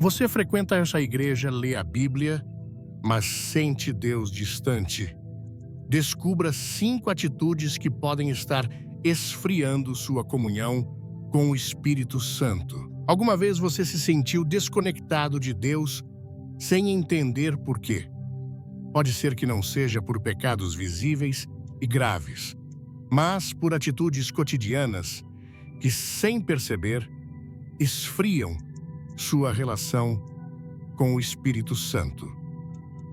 Você frequenta essa igreja, lê a Bíblia, mas sente Deus distante. Descubra 5 atitudes que podem estar esfriando sua comunhão com o Espírito Santo. Alguma vez você se sentiu desconectado de Deus sem entender por quê? Pode ser que não seja por pecados visíveis e graves, mas por atitudes cotidianas que, sem perceber, esfriam sua relação com o Espírito Santo.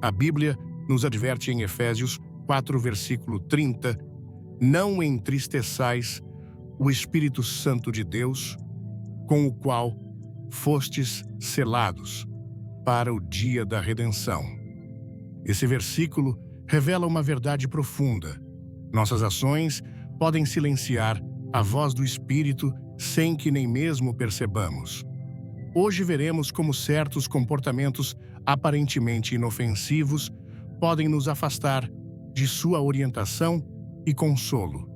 A Bíblia nos adverte em Efésios 4, versículo 30, não entristeçais o Espírito Santo de Deus, com o qual fostes selados para o dia da redenção. Esse versículo revela uma verdade profunda. Nossas ações podem silenciar a voz do Espírito sem que nem mesmo percebamos. Hoje veremos como certos comportamentos aparentemente inofensivos podem nos afastar de sua orientação e consolo.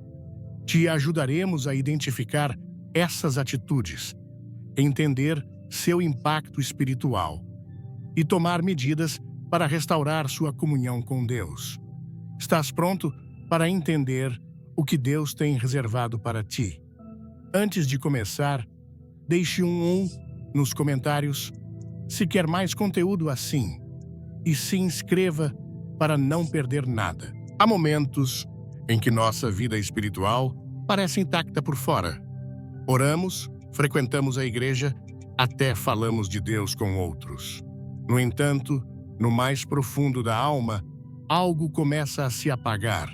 Te ajudaremos a identificar essas atitudes, entender seu impacto espiritual e tomar medidas para restaurar sua comunhão com Deus. Estás pronto para entender o que Deus tem reservado para ti? Antes de começar, deixe um nos comentários se quer mais conteúdo assim e se inscreva para não perder nada. Há momentos em que nossa vida espiritual parece intacta por fora. Oramos, frequentamos a igreja, até falamos de Deus com outros. No entanto, no mais profundo da alma, algo começa a se apagar.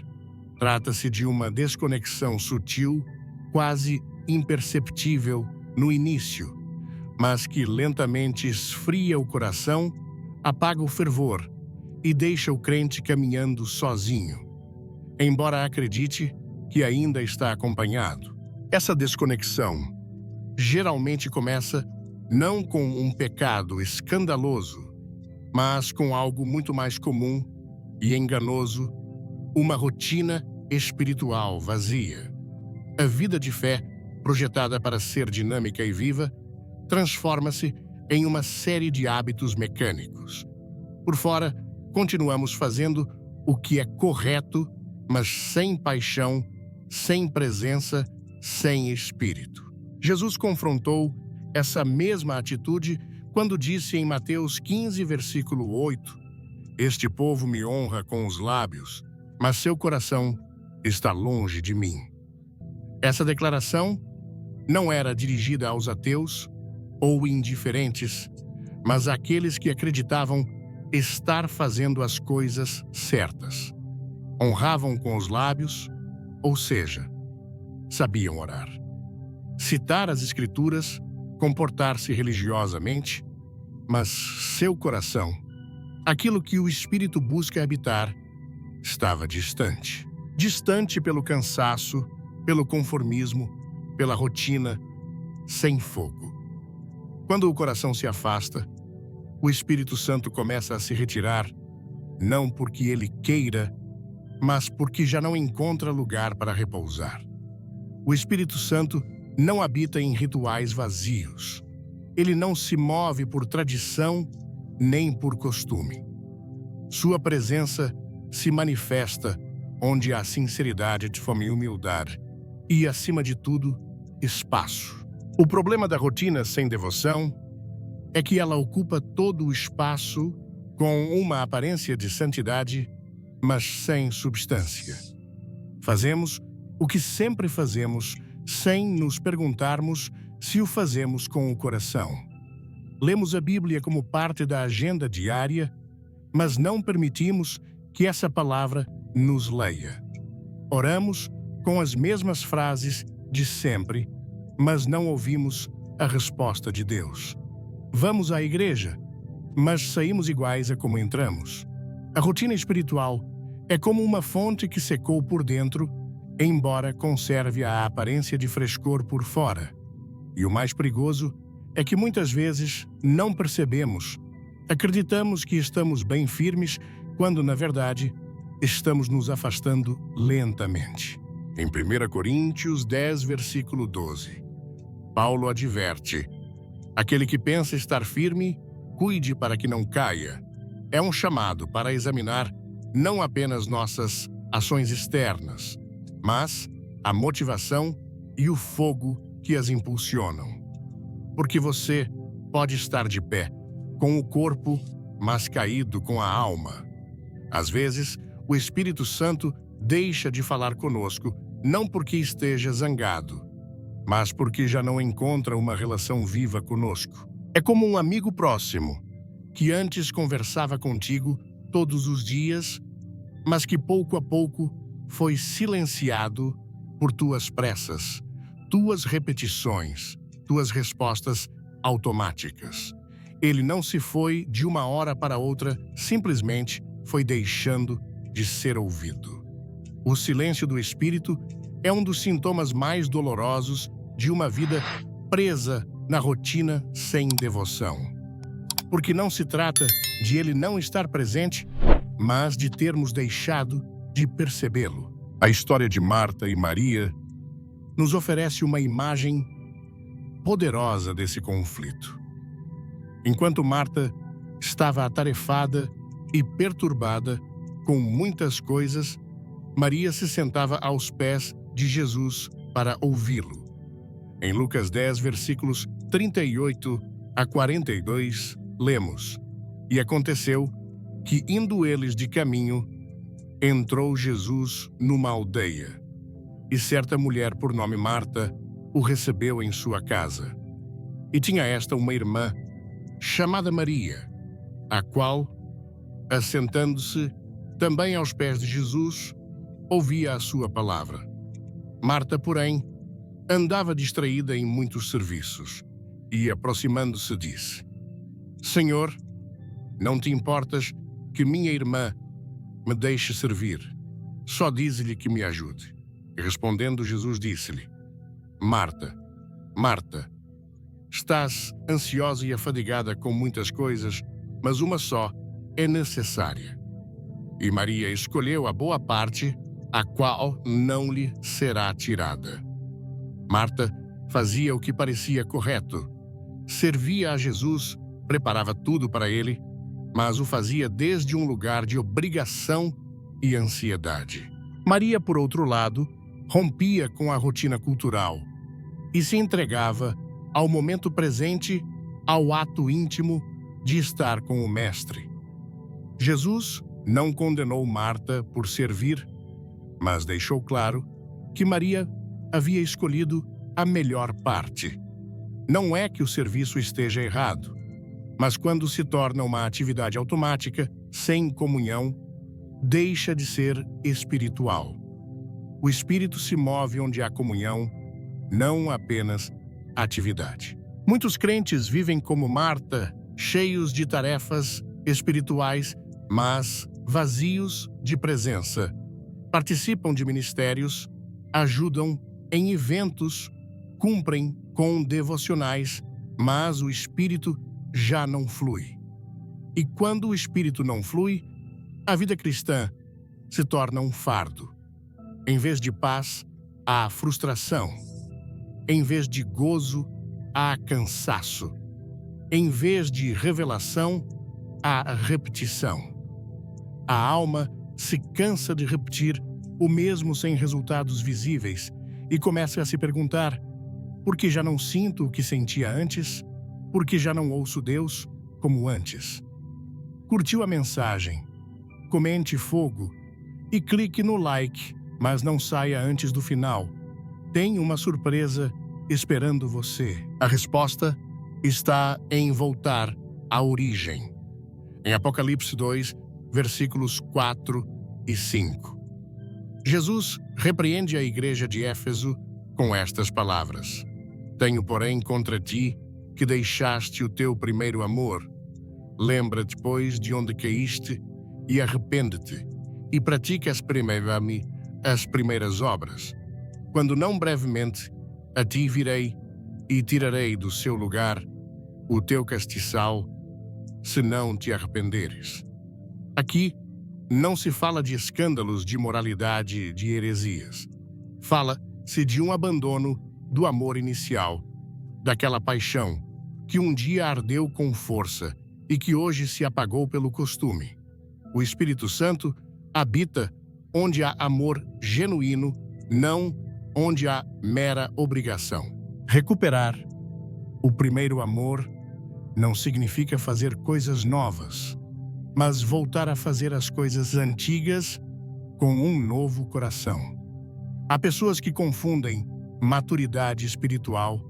Trata-se de uma desconexão sutil, quase imperceptível no início, mas que lentamente esfria o coração, apaga o fervor e deixa o crente caminhando sozinho, embora acredite que ainda está acompanhado. Essa desconexão geralmente começa não com um pecado escandaloso, mas com algo muito mais comum e enganoso, uma rotina espiritual vazia. A vida de fé, projetada para ser dinâmica e viva, transforma-se em uma série de hábitos mecânicos. Por fora, continuamos fazendo o que é correto, mas sem paixão, sem presença, sem espírito. Jesus confrontou essa mesma atitude quando disse em Mateus 15, versículo 8, "Este povo me honra com os lábios, mas seu coração está longe de mim." Essa declaração não era dirigida aos ateus ou indiferentes, mas àqueles que acreditavam estar fazendo as coisas certas. Honravam com os lábios, ou seja, sabiam orar, citar as Escrituras, comportar-se religiosamente, mas seu coração, aquilo que o Espírito busca habitar, estava distante. Distante pelo cansaço, pelo conformismo, pela rotina, sem fogo. Quando o coração se afasta, o Espírito Santo começa a se retirar, não porque ele queira, mas porque já não encontra lugar para repousar. O Espírito Santo não habita em rituais vazios. Ele não se move por tradição nem por costume. Sua presença se manifesta onde há sinceridade, fome e humildade, e, acima de tudo, espaço. O problema da rotina sem devoção é que ela ocupa todo o espaço com uma aparência de santidade, mas sem substância. Fazemos o que sempre fazemos sem nos perguntarmos se o fazemos com o coração. Lemos a Bíblia como parte da agenda diária, mas não permitimos que essa palavra nos leia. Oramos com as mesmas frases de sempre, mas não ouvimos a resposta de Deus. Vamos à igreja, mas saímos iguais a como entramos. A rotina espiritual é como uma fonte que secou por dentro, embora conserve a aparência de frescor por fora. E o mais perigoso é que muitas vezes não percebemos. Acreditamos que estamos bem firmes, quando, na verdade, estamos nos afastando lentamente. Em 1 Coríntios 10, versículo 12, Paulo adverte: "Aquele que pensa estar firme, cuide para que não caia, é um chamado para examinar não apenas nossas ações externas, mas a motivação e o fogo que as impulsionam. Porque você pode estar de pé, com o corpo, mas caído com a alma. Às vezes, o Espírito Santo deixa de falar conosco, não porque esteja zangado, mas porque já não encontra uma relação viva conosco. É como um amigo próximo, que antes conversava contigo todos os dias, mas que pouco a pouco foi silenciado por tuas pressas, tuas repetições, tuas respostas automáticas. Ele não se foi de uma hora para outra, simplesmente foi deixando de ser ouvido. O silêncio do Espírito é um dos sintomas mais dolorosos de uma vida presa na rotina sem devoção. Porque não se trata de ele não estar presente, mas de termos deixado de percebê-lo. A história de Marta e Maria nos oferece uma imagem poderosa desse conflito. Enquanto Marta estava atarefada e perturbada com muitas coisas, Maria se sentava aos pés de Jesus para ouvi-lo. Em Lucas 10, versículos 38 a 42, lemos: E aconteceu que, indo eles de caminho, entrou Jesus numa aldeia, e certa mulher por nome Marta o recebeu em sua casa. E tinha esta uma irmã, chamada Maria, a qual, assentando-se também aos pés de Jesus, ouvia a sua palavra. Marta, porém, andava distraída em muitos serviços, e, aproximando-se, disse: Senhor, não te importas que minha irmã me deixe servir? Só dize-lhe que me ajude. E respondendo, Jesus disse-lhe: Marta, Marta, estás ansiosa e afadigada com muitas coisas, mas uma só é necessária. E Maria escolheu a boa parte, a qual não lhe será tirada. Marta fazia o que parecia correto. Servia a Jesus, preparava tudo para ele, mas o fazia desde um lugar de obrigação e ansiedade. Maria, por outro lado, rompia com a rotina cultural e se entregava ao momento presente, ao ato íntimo de estar com o Mestre. Jesus não condenou Marta por servir, mas deixou claro que Maria havia escolhido a melhor parte. Não é que o serviço esteja errado, mas quando se torna uma atividade automática, sem comunhão, deixa de ser espiritual. O Espírito se move onde há comunhão, não apenas atividade. Muitos crentes vivem como Marta, cheios de tarefas espirituais, mas vazios de presença. Participam de ministérios, ajudam em eventos, cumprem com devocionais, mas o Espírito já não flui. E quando o Espírito não flui, a vida cristã se torna um fardo. Em vez de paz, há frustração. Em vez de gozo, há cansaço. Em vez de revelação, há repetição. A alma se cansa de repetir o mesmo sem resultados visíveis e começa a se perguntar: por que já não sinto o que sentia antes? Por que já não ouço Deus como antes? Curtiu a mensagem? Comente fogo e clique no like, mas não saia antes do final. Tem uma surpresa esperando você. A resposta está em voltar à origem. Em Apocalipse 2, versículos 4 e 5. Jesus repreende a igreja de Éfeso com estas palavras: Tenho, porém, contra ti que deixaste o teu primeiro amor. Lembra-te, pois, de onde caíste e arrepende-te, e pratica as primeiras obras. Quando não brevemente, a ti virei e tirarei do seu lugar o teu castiçal, se não te arrependeres. Aqui não se fala de escândalos de moralidade, de heresias. Fala-se de um abandono do amor inicial, daquela paixão que um dia ardeu com força e que hoje se apagou pelo costume. O Espírito Santo habita onde há amor genuíno, não onde há mera obrigação. Recuperar o primeiro amor não significa fazer coisas novas, mas voltar a fazer as coisas antigas com um novo coração. Há pessoas que confundem maturidade espiritual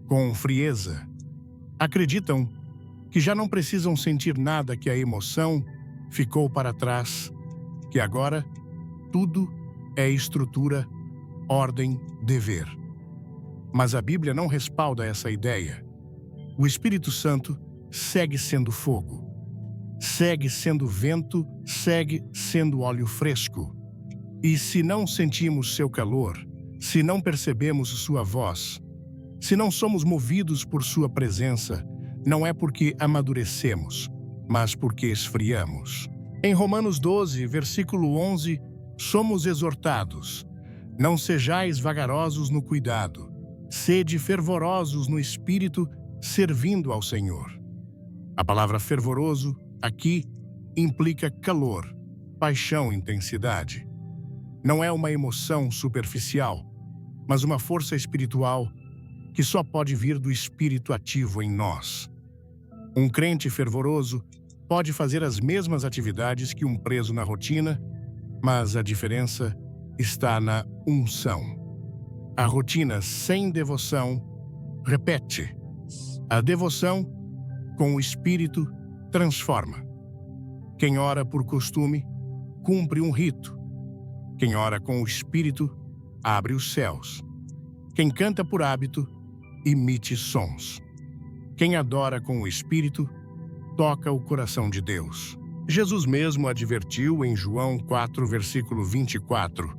com frieza. Acreditam que já não precisam sentir nada, que a emoção ficou para trás, que agora tudo é estrutura, ordem, dever. Mas a Bíblia não respalda essa ideia. O Espírito Santo segue sendo fogo, segue sendo vento, segue sendo óleo fresco. E se não sentimos seu calor, se não percebemos sua voz, se não somos movidos por sua presença, não é porque amadurecemos, mas porque esfriamos. Em Romanos 12, versículo 11, somos exortados: não sejais vagarosos no cuidado, sede fervorosos no espírito, servindo ao Senhor. A palavra fervoroso aqui implica calor, paixão, intensidade. Não é uma emoção superficial, mas uma força espiritual que só pode vir do Espírito ativo em nós. Um crente fervoroso pode fazer as mesmas atividades que um preso na rotina, mas a diferença está na unção. A rotina sem devoção repete. A devoção com o Espírito transforma. Quem ora por costume cumpre um rito. Quem ora com o Espírito abre os céus. Quem canta por hábito emite sons. Quem adora com o Espírito toca o coração de Deus. Jesus mesmo advertiu em João 4, versículo 24: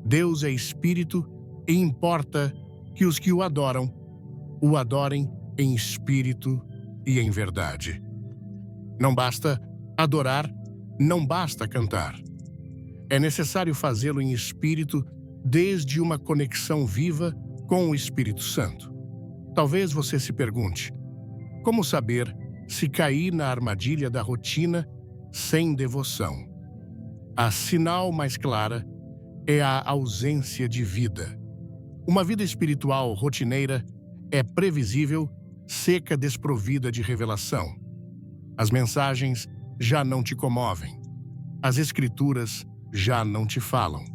Deus é Espírito e importa que os que o adorem em espírito e em verdade. Não basta adorar, não basta cantar. É necessário fazê-lo em espírito, desde uma conexão viva com o Espírito Santo. Talvez você se pergunte: como saber se caí na armadilha da rotina sem devoção? A sinal mais clara é a ausência de vida. Uma vida espiritual rotineira é previsível, seca, desprovida de revelação. As mensagens já não te comovem. As escrituras já não te falam.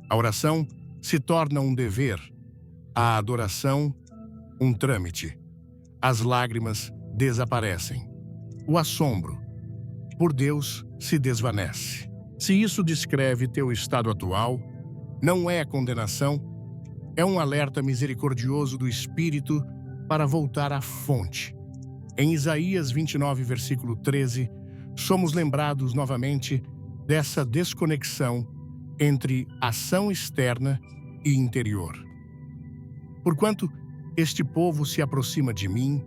A oração se torna um dever. A adoração, um trâmite. As lágrimas desaparecem. O assombro por Deus se desvanece. Se isso descreve teu estado atual, não é condenação, é um alerta misericordioso do Espírito para voltar à fonte. Em Isaías 29, versículo 13, somos lembrados novamente dessa desconexão entre ação externa e interior. Porquanto este povo se aproxima de mim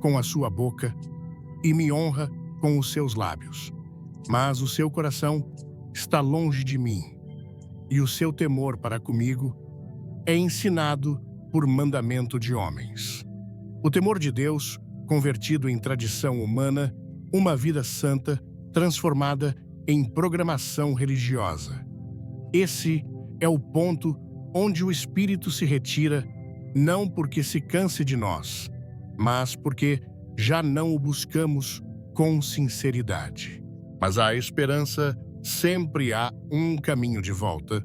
com a sua boca e me honra com os seus lábios, mas o seu coração está longe de mim, e o seu temor para comigo é ensinado por mandamento de homens. O temor de Deus, convertido em tradição humana, uma vida santa transformada em programação religiosa. Esse é o ponto onde o Espírito se retira, não porque se canse de nós, mas porque já não o buscamos com sinceridade. Mas há esperança, sempre há um caminho de volta.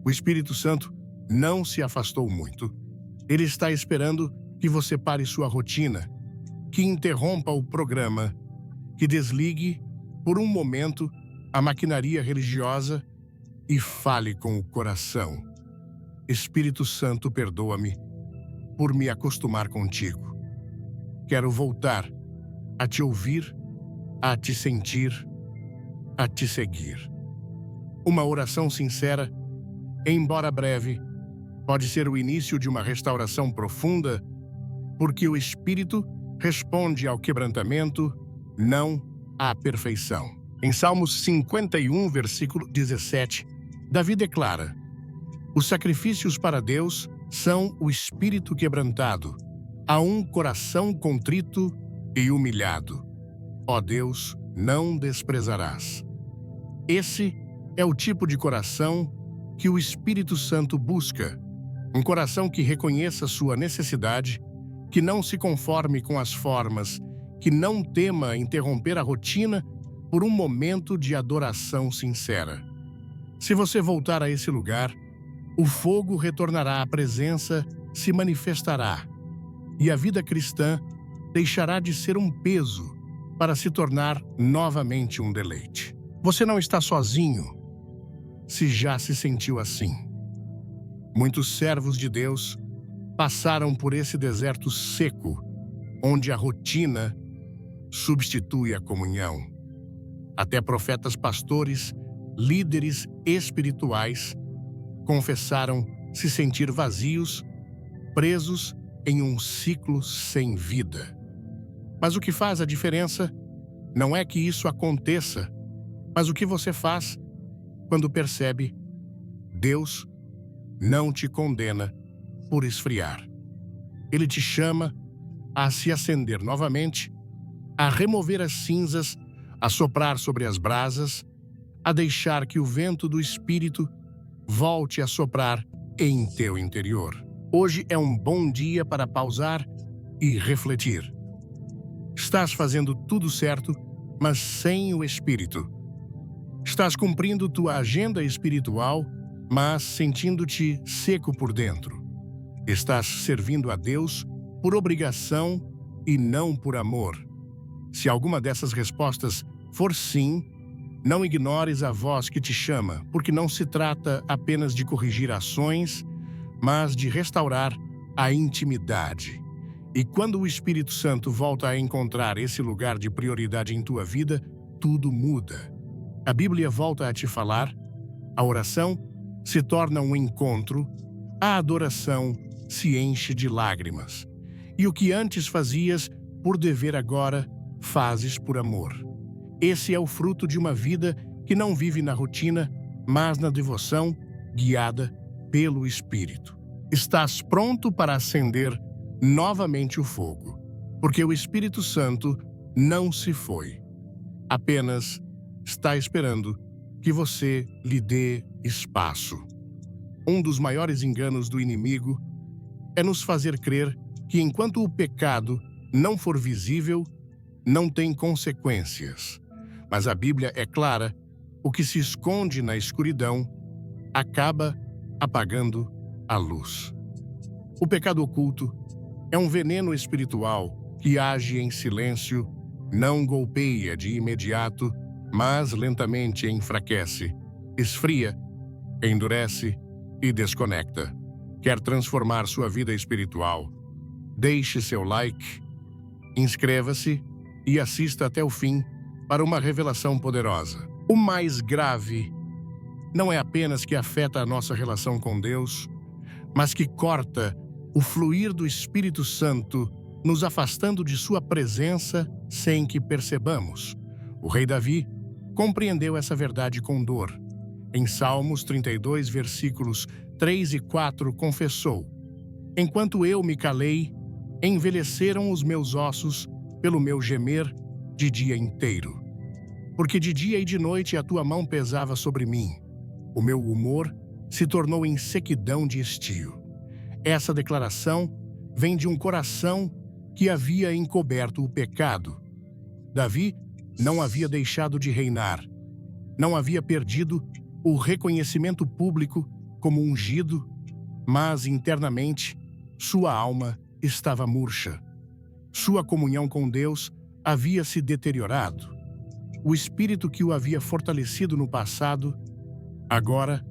O Espírito Santo não se afastou muito. Ele está esperando que você pare sua rotina, que interrompa o programa, que desligue, por um momento, a maquinaria religiosa e fale com o coração. Espírito Santo, perdoa-me por me acostumar contigo. Quero voltar a te ouvir, a te sentir, a te seguir. Uma oração sincera, embora breve, pode ser o início de uma restauração profunda, porque o Espírito responde ao quebrantamento, não à perfeição. Em Salmos 51, versículo 17, Davi declara: os sacrifícios para Deus são o espírito quebrantado, a um coração contrito e humilhado. ó Deus, não desprezarás. Esse é o tipo de coração que o Espírito Santo busca. Um coração que reconheça sua necessidade, que não se conforme com as formas, que não tema interromper a rotina por um momento de adoração sincera. Se você voltar a esse lugar, o fogo retornará à presença, se manifestará, e a vida cristã deixará de ser um peso para se tornar novamente um deleite. Você não está sozinho, se já se sentiu assim. Muitos servos de Deus passaram por esse deserto seco, onde a rotina substitui a comunhão. Até profetas, pastores, líderes espirituais confessaram se sentir vazios, presos em um ciclo sem vida. Mas o que faz a diferença não é que isso aconteça, mas o que você faz quando percebe: Deus não te condena por esfriar. Ele te chama a se acender novamente, a remover as cinzas, a soprar sobre as brasas, a deixar que o vento do Espírito volte a soprar em teu interior. Hoje é um bom dia para pausar e refletir. Estás fazendo tudo certo, mas sem o Espírito. Estás cumprindo tua agenda espiritual, mas sentindo-te seco por dentro. Estás servindo a Deus por obrigação e não por amor. Se alguma dessas respostas for sim, não ignores a voz que te chama, porque não se trata apenas de corrigir ações, mas de restaurar a intimidade. E quando o Espírito Santo volta a encontrar esse lugar de prioridade em tua vida, tudo muda. A Bíblia volta a te falar, a oração se torna um encontro, a adoração se enche de lágrimas. E o que antes fazias por dever agora, fazes por amor. Esse é o fruto de uma vida que não vive na rotina, mas na devoção, guiada pelo Espírito. Estás pronto para acender novamente o fogo, porque o Espírito Santo não se foi. Apenas está esperando que você lhe dê espaço. Um dos maiores enganos do inimigo é nos fazer crer que enquanto o pecado não for visível, não tem consequências. Mas a Bíblia é clara: o que se esconde na escuridão acaba apagando a luz. O pecado oculto é um veneno espiritual que age em silêncio, não golpeia de imediato, mas lentamente enfraquece, esfria, endurece e desconecta. Quer transformar sua vida espiritual? Deixe seu like, inscreva-se e assista até o fim para uma revelação poderosa. O mais grave não é apenas que afeta a nossa relação com Deus, mas que corta o fluir do Espírito Santo, nos afastando de sua presença sem que percebamos. O rei Davi compreendeu essa verdade com dor. Em Salmos 32, versículos 3 e 4, confessou: enquanto eu me calei, envelheceram os meus ossos pelo meu gemer de dia inteiro. Porque de dia e de noite a tua mão pesava sobre mim. O meu humor se tornou em sequidão de estio. Essa declaração vem de um coração que havia encoberto o pecado. Davi não havia deixado de reinar. Não havia perdido o reconhecimento público como ungido, mas internamente sua alma estava murcha. Sua comunhão com Deus havia se deteriorado. O espírito que o havia fortalecido no passado, agora,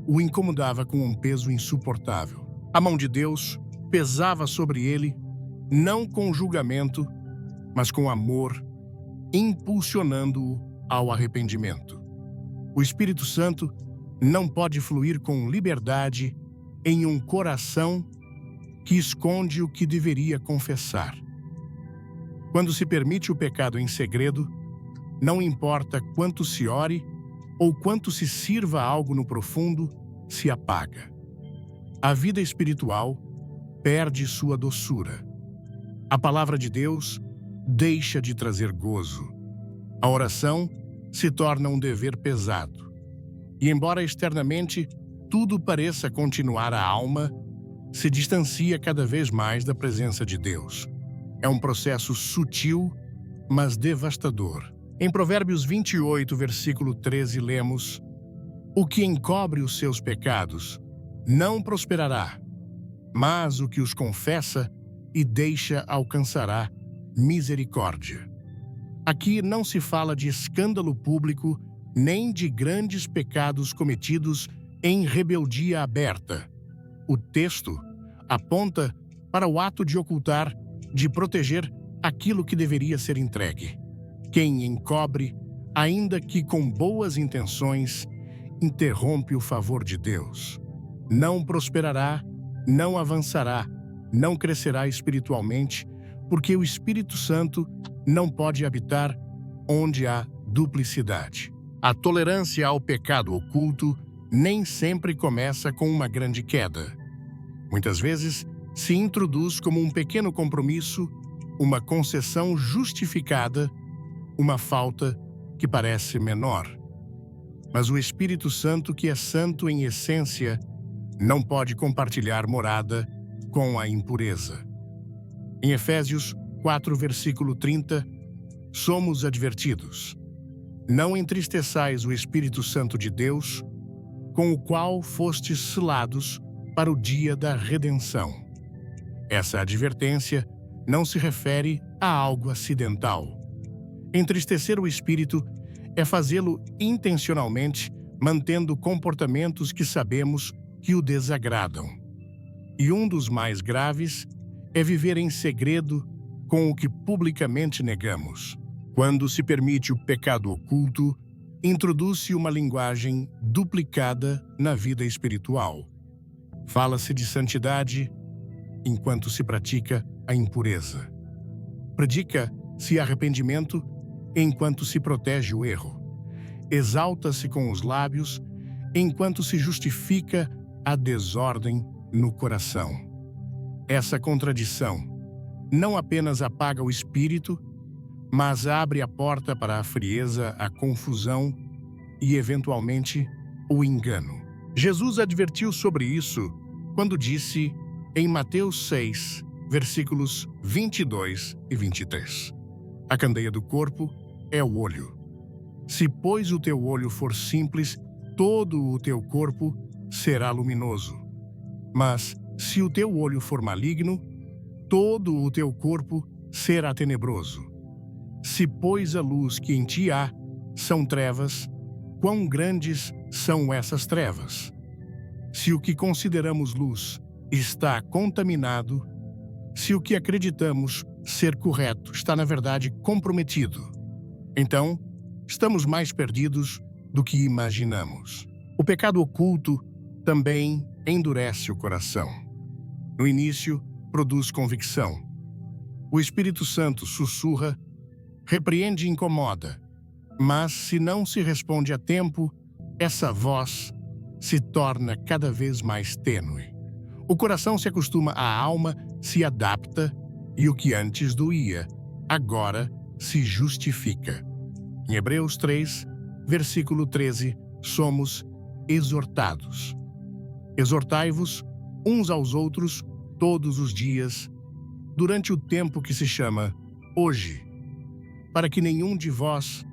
o incomodava com um peso insuportável. A mão de Deus pesava sobre ele, não com julgamento, mas com amor, impulsionando-o ao arrependimento. O Espírito Santo não pode fluir com liberdade em um coração que esconde o que deveria confessar. Quando se permite o pecado em segredo, não importa quanto se ore ou quanto se sirva algo no profundo, se apaga. A vida espiritual perde sua doçura. A palavra de Deus deixa de trazer gozo. A oração se torna um dever pesado. E embora externamente tudo pareça continuar, a alma se distancia cada vez mais da presença de Deus. É um processo sutil, mas devastador. Em Provérbios 28, versículo 13, lemos: "O que encobre os seus pecados não prosperará, mas o que os confessa e deixa alcançará misericórdia." Aqui não se fala de escândalo público, nem de grandes pecados cometidos em rebeldia aberta. O texto aponta para o ato de ocultar, de proteger aquilo que deveria ser entregue. Quem encobre, ainda que com boas intenções, interrompe o favor de Deus. Não prosperará, não avançará, não crescerá espiritualmente, porque o Espírito Santo não pode habitar onde há duplicidade. A tolerância ao pecado oculto nem sempre começa com uma grande queda. Muitas vezes se introduz como um pequeno compromisso, uma concessão justificada, uma falta que parece menor. Mas o Espírito Santo, que é santo em essência, não pode compartilhar morada com a impureza. Em Efésios 4, versículo 30, somos advertidos: "Não entristeçais o Espírito Santo de Deus, com o qual fostes selados para o dia da redenção." Essa advertência não se refere a algo acidental. Entristecer o Espírito é fazê-lo intencionalmente, mantendo comportamentos que sabemos que o desagradam. E um dos mais graves é viver em segredo com o que publicamente negamos. Quando se permite o pecado oculto, introduz-se uma linguagem duplicada na vida espiritual. Fala-se de santidade enquanto se pratica a impureza. Predica-se arrependimento enquanto se protege o erro. Exalta-se com os lábios enquanto se justifica a desordem no coração. Essa contradição não apenas apaga o espírito, mas abre a porta para a frieza, a confusão e, eventualmente, o engano. Jesus advertiu sobre isso quando disse em Mateus 6, versículos 22 e 23: "A candeia do corpo é o olho. Se, pois, o teu olho for simples, todo o teu corpo será luminoso. Mas, se o teu olho for maligno, todo o teu corpo será tenebroso. Se, pois, a luz que em ti há são trevas, quão grandes são essas trevas? Se o que consideramos luz está contaminado, se o que acreditamos ser correto está, na verdade, comprometido, então estamos mais perdidos do que imaginamos." O pecado oculto também endurece o coração. No início, produz convicção. O Espírito Santo sussurra, repreende e incomoda, mas se não se responde a tempo, essa voz se torna cada vez mais tênue. O coração se acostuma, a alma se adapta e o que antes doía, agora se justifica. Em Hebreus 3, versículo 13, somos exortados: "Exortai-vos uns aos outros todos os dias, durante o tempo que se chama hoje, para que nenhum de vós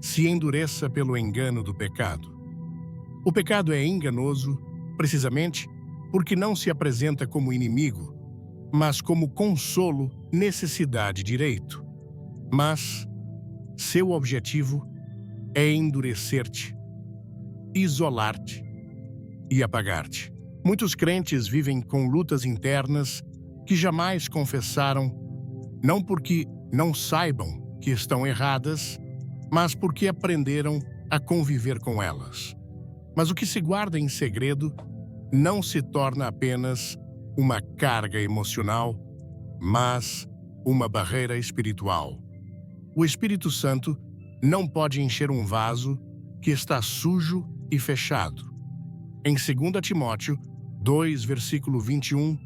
se endureça pelo engano do pecado." O pecado é enganoso, precisamente porque não se apresenta como inimigo, mas como consolo, necessidade e direito. Mas seu objetivo é endurecer-te, isolar-te e apagar-te. Muitos crentes vivem com lutas internas que jamais confessaram, não porque não saibam que estão erradas, mas porque aprenderam a conviver com elas. Mas o que se guarda em segredo não se torna apenas uma carga emocional, mas uma barreira espiritual. O Espírito Santo não pode encher um vaso que está sujo e fechado. Em 2 Timóteo 2, versículo 21,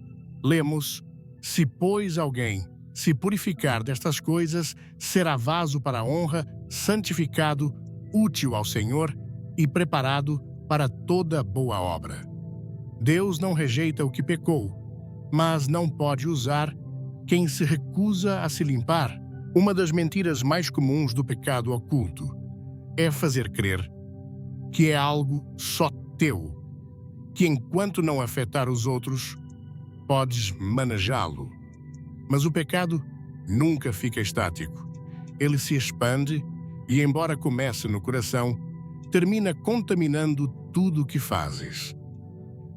lemos: "Se, pois, alguém se purificar destas coisas, será vaso para a honra, santificado, útil ao Senhor e preparado para toda boa obra. Deus não rejeita o que pecou, mas não pode usar quem se recusa a se limpar. Uma das mentiras mais comuns do pecado oculto é fazer crer que é algo só teu, que enquanto não afetar os outros, podes manejá-lo. Mas o pecado nunca fica estático. Ele se expande e, embora comece no coração, termina contaminando tudo o que fazes.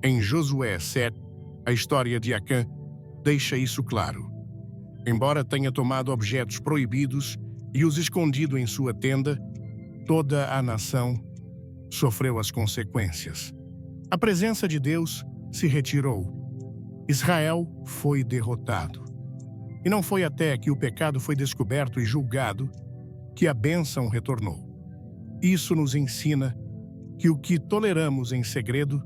Em Josué 7, a história de Acã deixa isso claro. Embora tenha tomado objetos proibidos e os escondido em sua tenda, toda a nação sofreu as consequências. A presença de Deus se retirou. Israel foi derrotado. E não foi até que o pecado foi descoberto e julgado que a bênção retornou. Isso nos ensina que o que toleramos em segredo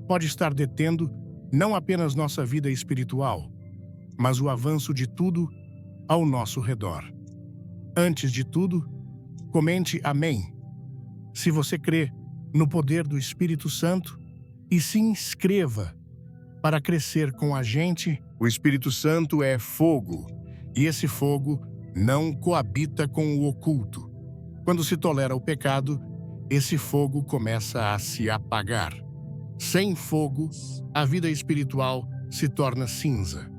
pode estar detendo não apenas nossa vida espiritual, mas o avanço de tudo ao nosso redor. Antes de tudo, comente amém, se você crê no poder do Espírito Santo, e se inscreva para crescer com a gente. O Espírito Santo é fogo, e esse fogo não coabita com o oculto. Quando se tolera o pecado, esse fogo começa a se apagar. Sem fogo, a vida espiritual se torna cinza.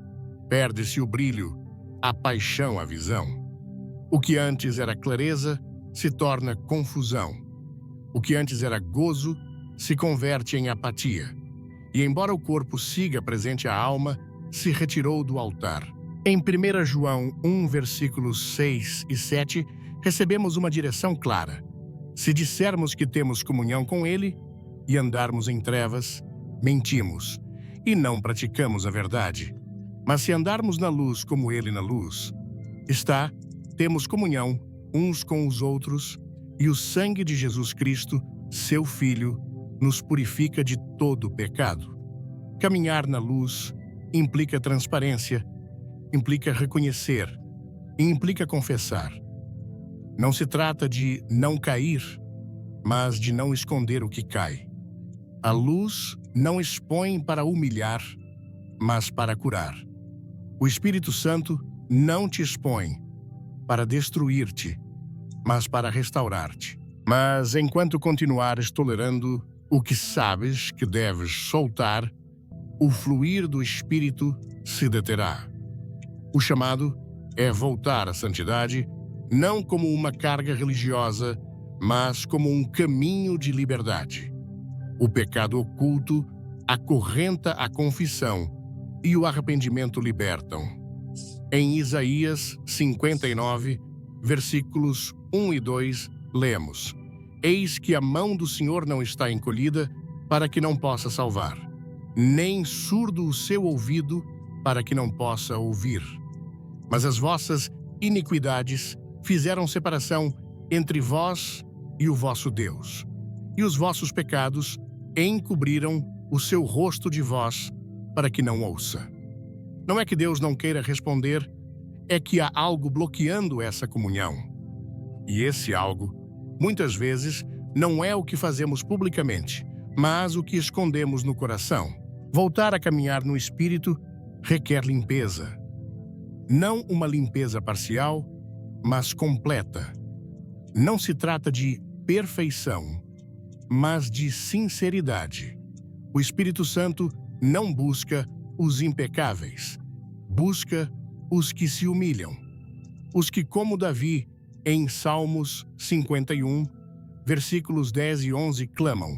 Perde-se o brilho, a paixão, a visão. O que antes era clareza se torna confusão. O que antes era gozo se converte em apatia. E embora o corpo siga presente, a alma se retirou do altar. Em 1 João 1, versículos 6 e 7, recebemos uma direção clara. Se dissermos que temos comunhão com Ele e andarmos em trevas, mentimos e não praticamos a verdade. Mas se andarmos na luz como Ele na luz, temos comunhão uns com os outros, e o sangue de Jesus Cristo, seu Filho, nos purifica de todo pecado. Caminhar na luz implica transparência, implica reconhecer e implica confessar. Não se trata de não cair, mas de não esconder o que cai. A luz não expõe para humilhar, mas para curar. O Espírito Santo não te expõe para destruir-te, mas para restaurar-te. Mas enquanto continuares tolerando o que sabes que deves soltar, o fluir do Espírito se deterá. O chamado é voltar à santidade, não como uma carga religiosa, mas como um caminho de liberdade. O pecado oculto acorrenta a confissão e o arrependimento libertam. Em Isaías 59, versículos 1 e 2, lemos: Eis que a mão do Senhor não está encolhida para que não possa salvar, nem surdo o seu ouvido para que não possa ouvir. Mas as vossas iniquidades fizeram separação entre vós e o vosso Deus, e os vossos pecados encobriram o seu rosto de vós para que não ouça. Não é que Deus não queira responder, é que há algo bloqueando essa comunhão. E esse algo, muitas vezes, não é o que fazemos publicamente, mas o que escondemos no coração. Voltar a caminhar no Espírito requer limpeza. Não uma limpeza parcial, mas completa. Não se trata de perfeição, mas de sinceridade. O Espírito Santo não busca os impecáveis, busca os que se humilham, os que, como Davi, em Salmos 51, versículos 10 e 11, clamam: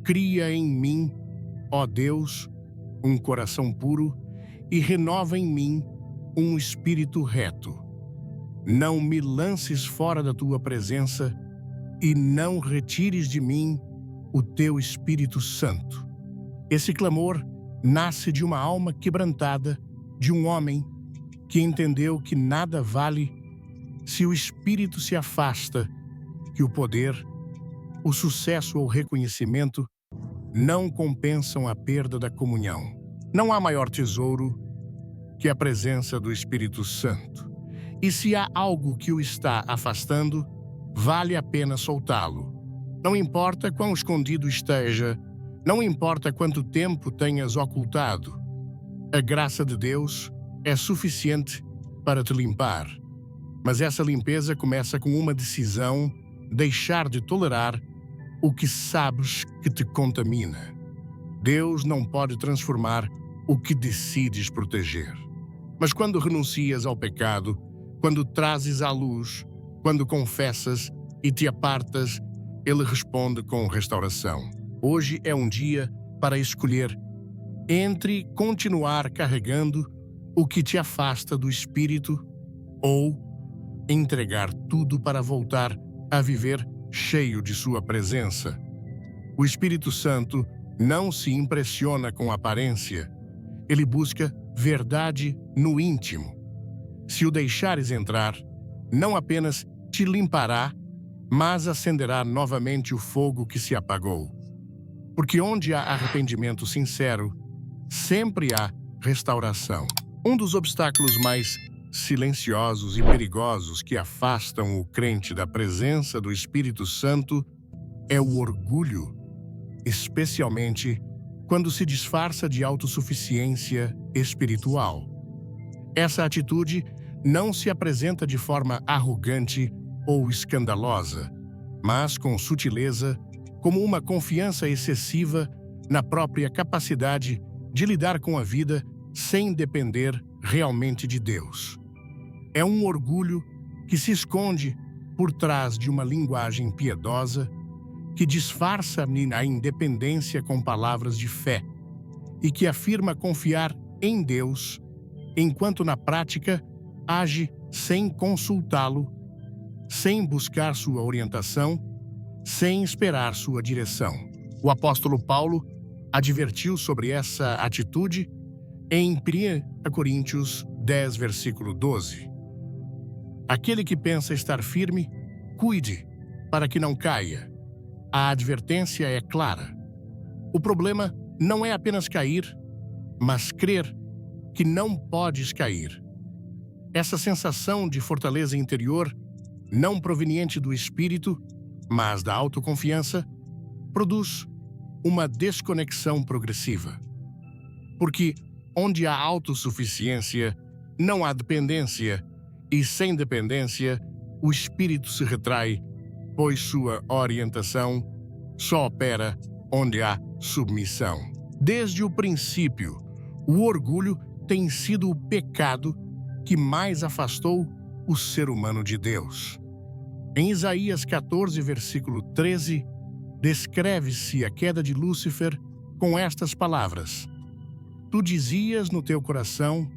Cria em mim, ó Deus, um coração puro e renova em mim um espírito reto. Não me lances fora da tua presença e não retires de mim o teu Espírito Santo. Esse clamor nasce de uma alma quebrantada, de um homem que entendeu que nada vale se o Espírito se afasta, que o poder, o sucesso ou reconhecimento não compensam a perda da comunhão. Não há maior tesouro que a presença do Espírito Santo. E se há algo que o está afastando, vale a pena soltá-lo. Não importa quão escondido esteja, não importa quanto tempo tenhas ocultado, a graça de Deus é suficiente para te limpar. Mas essa limpeza começa com uma decisão: deixar de tolerar o que sabes que te contamina. Deus não pode transformar o que decides proteger. Mas quando renuncias ao pecado, quando trazes à luz, quando confessas e te apartas, Ele responde com restauração. Hoje é um dia para escolher entre continuar carregando o que te afasta do Espírito ou entregar tudo para voltar a viver cheio de sua presença. O Espírito Santo não se impressiona com aparência. Ele busca verdade no íntimo. Se o deixares entrar, não apenas te limpará, mas acenderá novamente o fogo que se apagou. Porque onde há arrependimento sincero, sempre há restauração. Um dos obstáculos mais silenciosos e perigosos que afastam o crente da presença do Espírito Santo é o orgulho, especialmente quando se disfarça de autossuficiência espiritual. Essa atitude não se apresenta de forma arrogante ou escandalosa, mas com sutileza, como uma confiança excessiva na própria capacidade de lidar com a vida sem depender realmente de Deus. É um orgulho que se esconde por trás de uma linguagem piedosa que disfarça a independência com palavras de fé e que afirma confiar em Deus, enquanto na prática age sem consultá-lo, sem buscar sua orientação, sem esperar sua direção. O apóstolo Paulo advertiu sobre essa atitude em 1 Coríntios 10, versículo 12. Aquele que pensa estar firme, cuide para que não caia. A advertência é clara. O problema não é apenas cair, mas crer que não podes cair. Essa sensação de fortaleza interior, não proveniente do espírito, mas da autoconfiança, produz uma desconexão progressiva. Porque onde há autossuficiência, não há dependência, e sem dependência, o espírito se retrai, pois sua orientação só opera onde há submissão. Desde o princípio, o orgulho tem sido o pecado que mais afastou o ser humano de Deus. Em Isaías 14, versículo 13, descreve-se a queda de Lúcifer com estas palavras: Tu dizias no teu coração,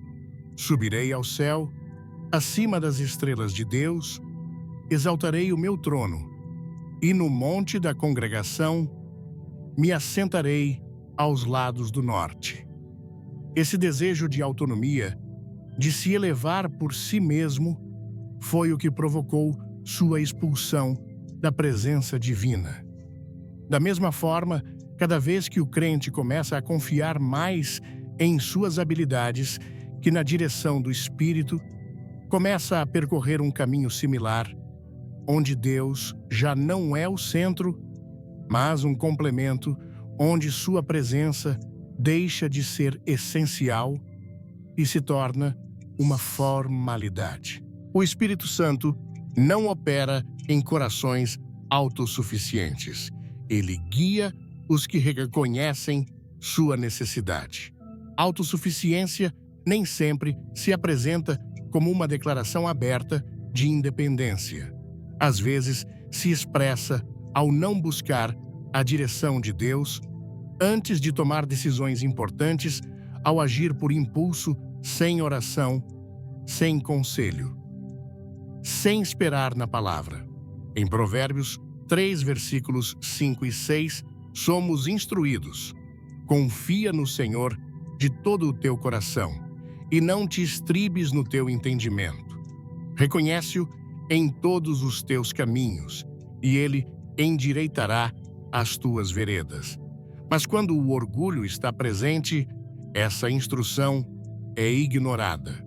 subirei ao céu, acima das estrelas de Deus, exaltarei o meu trono, e no monte da congregação me assentarei aos lados do norte. Esse desejo de autonomia, de se elevar por si mesmo, foi o que provocou sua expulsão da presença divina. Da mesma forma, cada vez que o crente começa a confiar mais em suas habilidades que na direção do Espírito, começa a percorrer um caminho similar, onde Deus já não é o centro, mas um complemento, onde sua presença deixa de ser essencial e se torna uma formalidade. O Espírito Santo não opera em corações autossuficientes. Ele guia os que reconhecem sua necessidade. Autossuficiência nem sempre se apresenta como uma declaração aberta de independência. Às vezes, se expressa ao não buscar a direção de Deus antes de tomar decisões importantes, ao agir por impulso, sem oração, sem conselho, sem esperar na palavra. Em Provérbios 3, versículos 5 e 6, somos instruídos: confia no Senhor de todo o teu coração, e não te estribes no teu entendimento. Reconhece-o em todos os teus caminhos, e ele endireitará as tuas veredas. Mas quando o orgulho está presente, essa instrução é ignorada.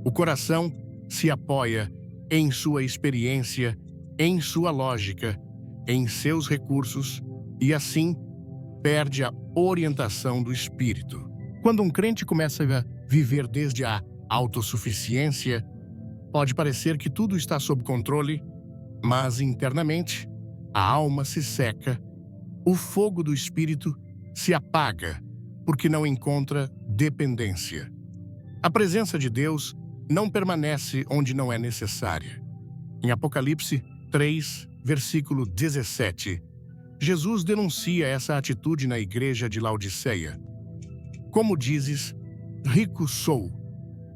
O coração se apoia em sua experiência em sua lógica, em seus recursos e, assim, perde a orientação do espírito. Quando um crente começa a viver desde a autossuficiência, pode parecer que tudo está sob controle, mas internamente a alma se seca, o fogo do espírito se apaga porque não encontra dependência. A presença de Deus não permanece onde não é necessária. Em Apocalipse 3, versículo 17, Jesus denuncia essa atitude na igreja de Laodiceia. Como dizes, rico sou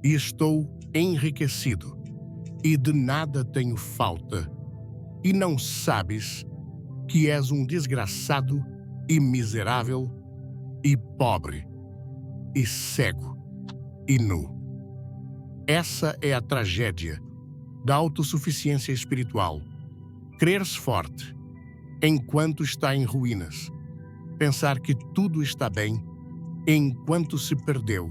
e estou enriquecido, e de nada tenho falta, e não sabes que és um desgraçado e miserável e pobre e cego e nu. Essa é a tragédia da autossuficiência espiritual. Crer-se forte enquanto está em ruínas, pensar que tudo está bem enquanto se perdeu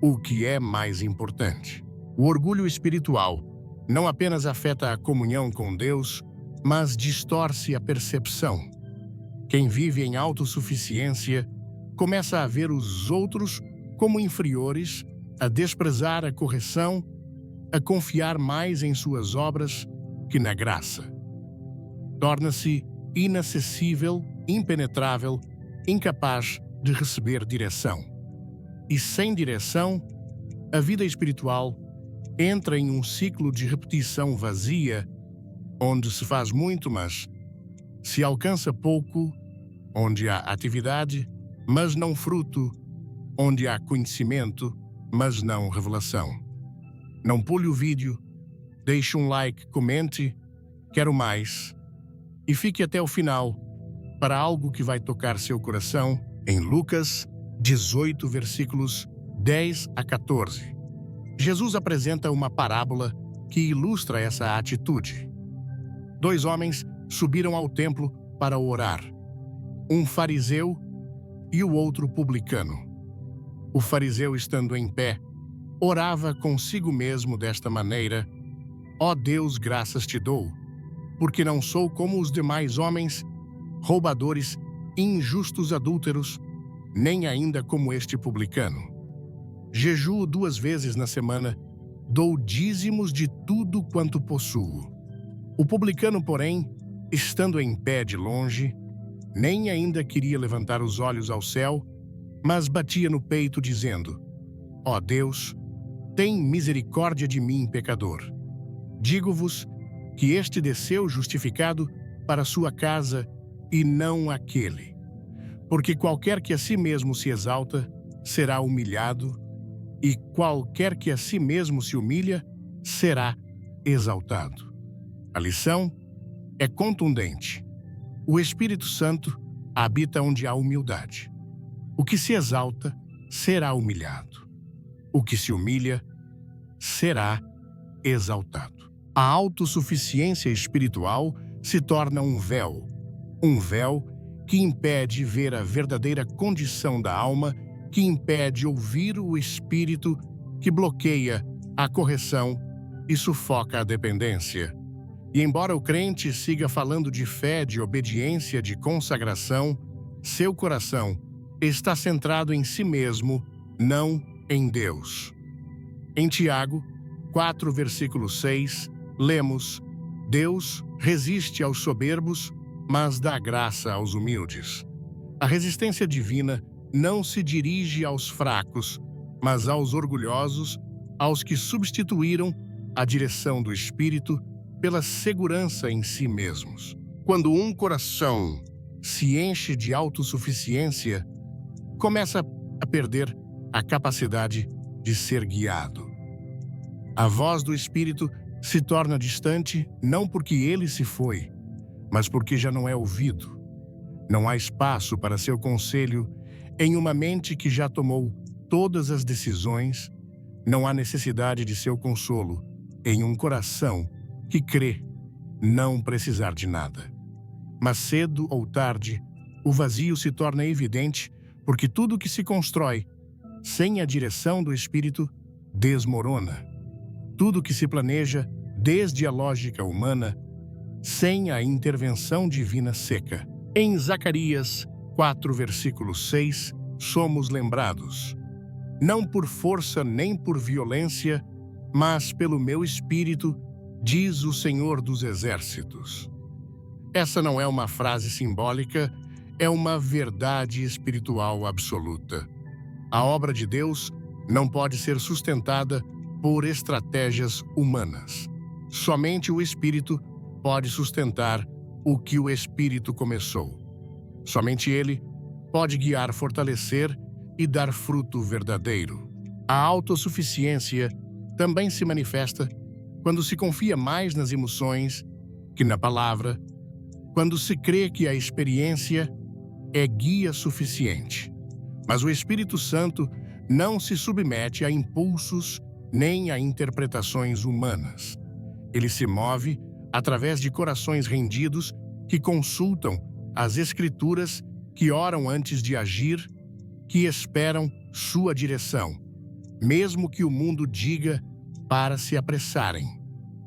o que é mais importante. O orgulho espiritual não apenas afeta a comunhão com Deus, mas distorce a percepção. Quem vive em autossuficiência começa a ver os outros como inferiores, a desprezar a correção, a confiar mais em suas obras que na graça. Torna-se inacessível, impenetrável, incapaz de receber direção. E sem direção, a vida espiritual entra em um ciclo de repetição vazia, onde se faz muito, mas se alcança pouco, onde há atividade, mas não fruto, onde há conhecimento, mas não revelação. Não pule o vídeo, deixe um like, comente, quero mais, e fique até o final para algo que vai tocar seu coração em Lucas 18, versículos 10 a 14. Jesus apresenta uma parábola que ilustra essa atitude. 2 homens subiram ao templo para orar, um fariseu e o outro publicano. O fariseu, estando em pé, orava consigo mesmo desta maneira: Ó Deus, graças te dou, porque não sou como os demais homens, roubadores, injustos adúlteros, nem ainda como este publicano. Jejuo 2 vezes na semana, dou dízimos de tudo quanto possuo. O publicano, porém, estando em pé de longe, nem ainda queria levantar os olhos ao céu, mas batia no peito, dizendo: Ó Deus, tem misericórdia de mim, pecador. Digo-vos que este desceu justificado para sua casa e não aquele. Porque qualquer que a si mesmo se exalta, será humilhado, e qualquer que a si mesmo se humilha, será exaltado. A lição é contundente. O Espírito Santo habita onde há humildade. O que se exalta será humilhado. O que se humilha será exaltado. A autossuficiência espiritual se torna um véu que impede ver a verdadeira condição da alma, que impede ouvir o Espírito, que bloqueia a correção e sufoca a dependência. E embora o crente siga falando de fé, de obediência, de consagração, seu coração está centrado em si mesmo, não em Deus. Em Tiago 4, versículo 6, lemos: Deus resiste aos soberbos, mas dá graça aos humildes. A resistência divina não se dirige aos fracos, mas aos orgulhosos, aos que substituíram a direção do Espírito pela segurança em si mesmos. Quando um coração se enche de autossuficiência, começa a perder a capacidade de ser guiado. A voz do Espírito se torna distante não porque ele se foi, mas porque já não é ouvido. Não há espaço para seu conselho em uma mente que já tomou todas as decisões. Não há necessidade de seu consolo em um coração que crê não precisar de nada. Mas cedo ou tarde, o vazio se torna evidente, porque tudo que se constrói sem a direção do Espírito desmorona. Tudo que se planeja, desde a lógica humana, sem a intervenção divina seca. Em Zacarias 4, versículo 6, somos lembrados: não por força nem por violência, mas pelo meu espírito, diz o Senhor dos Exércitos. Essa não é uma frase simbólica, é uma verdade espiritual absoluta. A obra de Deus não pode ser sustentada por estratégias humanas. Somente o Espírito pode sustentar o que o Espírito começou. Somente Ele pode guiar, fortalecer e dar fruto verdadeiro. A autossuficiência também se manifesta quando se confia mais nas emoções que na palavra, quando se crê que a experiência é guia suficiente. Mas o Espírito Santo não se submete a impulsos nem a interpretações humanas. Ele se move através de corações rendidos que consultam as Escrituras, que oram antes de agir, que esperam sua direção, mesmo que o mundo diga para se apressarem.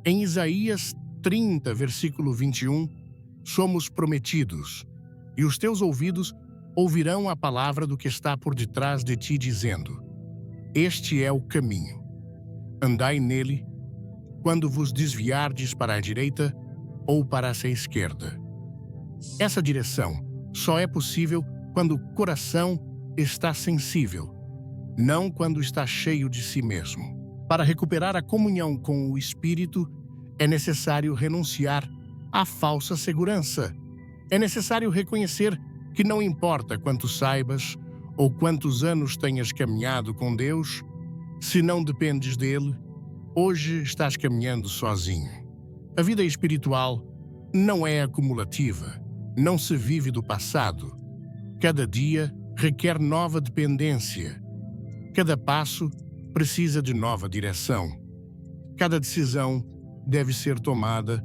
Em Isaías 30, versículo 21, somos prometidos, e os teus ouvidos ouvirão a palavra do que está por detrás de ti, dizendo: este é o caminho. Andai nele, quando vos desviardes para a direita ou para a esquerda. Essa direção só é possível quando o coração está sensível, não quando está cheio de si mesmo. Para recuperar a comunhão com o Espírito, é necessário renunciar à falsa segurança. É necessário reconhecer que não importa quanto saibas ou quantos anos tenhas caminhado com Deus, se não dependes dele, hoje estás caminhando sozinho. A vida espiritual não é acumulativa, não se vive do passado. Cada dia requer nova dependência. Cada passo precisa de nova direção. Cada decisão deve ser tomada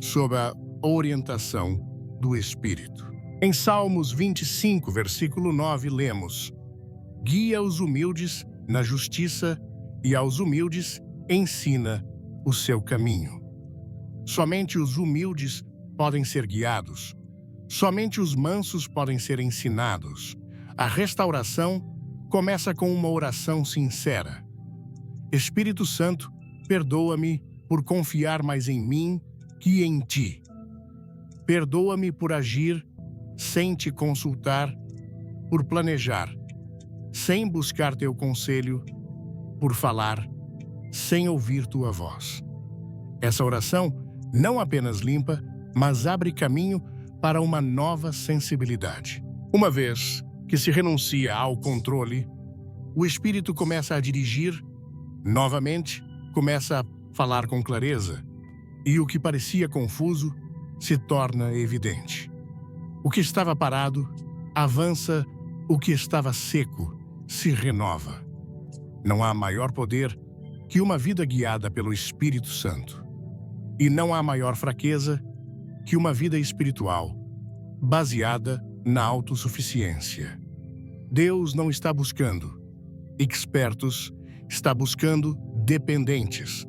sob a orientação do Espírito. Em Salmos 25, versículo 9, lemos: guia os humildes na justiça e aos humildes ensina o seu caminho. Somente os humildes podem ser guiados. Somente os mansos podem ser ensinados. A restauração começa com uma oração sincera. Espírito Santo, perdoa-me por confiar mais em mim que em ti. Perdoa-me por agir sem te consultar, por planejar, sem buscar teu conselho, por falar, sem ouvir tua voz. Essa oração não apenas limpa, mas abre caminho para uma nova sensibilidade. Uma vez que se renuncia ao controle, o Espírito começa a dirigir, novamente começa a falar com clareza, e o que parecia confuso se torna evidente. O que estava parado avança, o que estava seco se renova. Não há maior poder que uma vida guiada pelo Espírito Santo. E não há maior fraqueza que uma vida espiritual baseada na autossuficiência. Deus não está buscando expertos, está buscando dependentes.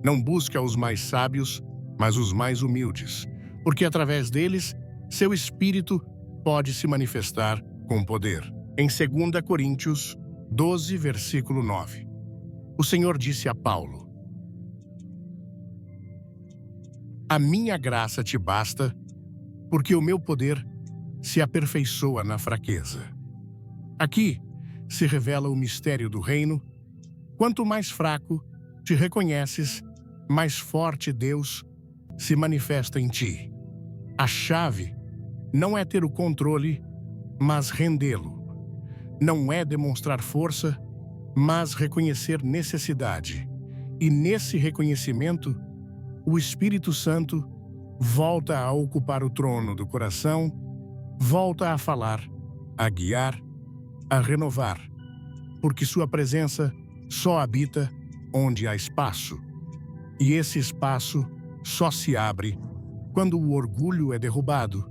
Não busca os mais sábios, mas os mais humildes, porque através deles, seu Espírito pode se manifestar com poder. Em 2 Coríntios 12, versículo 9, o Senhor disse a Paulo: a minha graça te basta, porque o meu poder se aperfeiçoa na fraqueza. Aqui se revela o mistério do reino. Quanto mais fraco te reconheces, mais forte Deus se manifesta em ti. A chave não é ter o controle, mas rendê-lo. Não é demonstrar força, mas reconhecer necessidade. E nesse reconhecimento, o Espírito Santo volta a ocupar o trono do coração, volta a falar, a guiar, a renovar, porque sua presença só habita onde há espaço. E esse espaço só se abre quando o orgulho é derrubado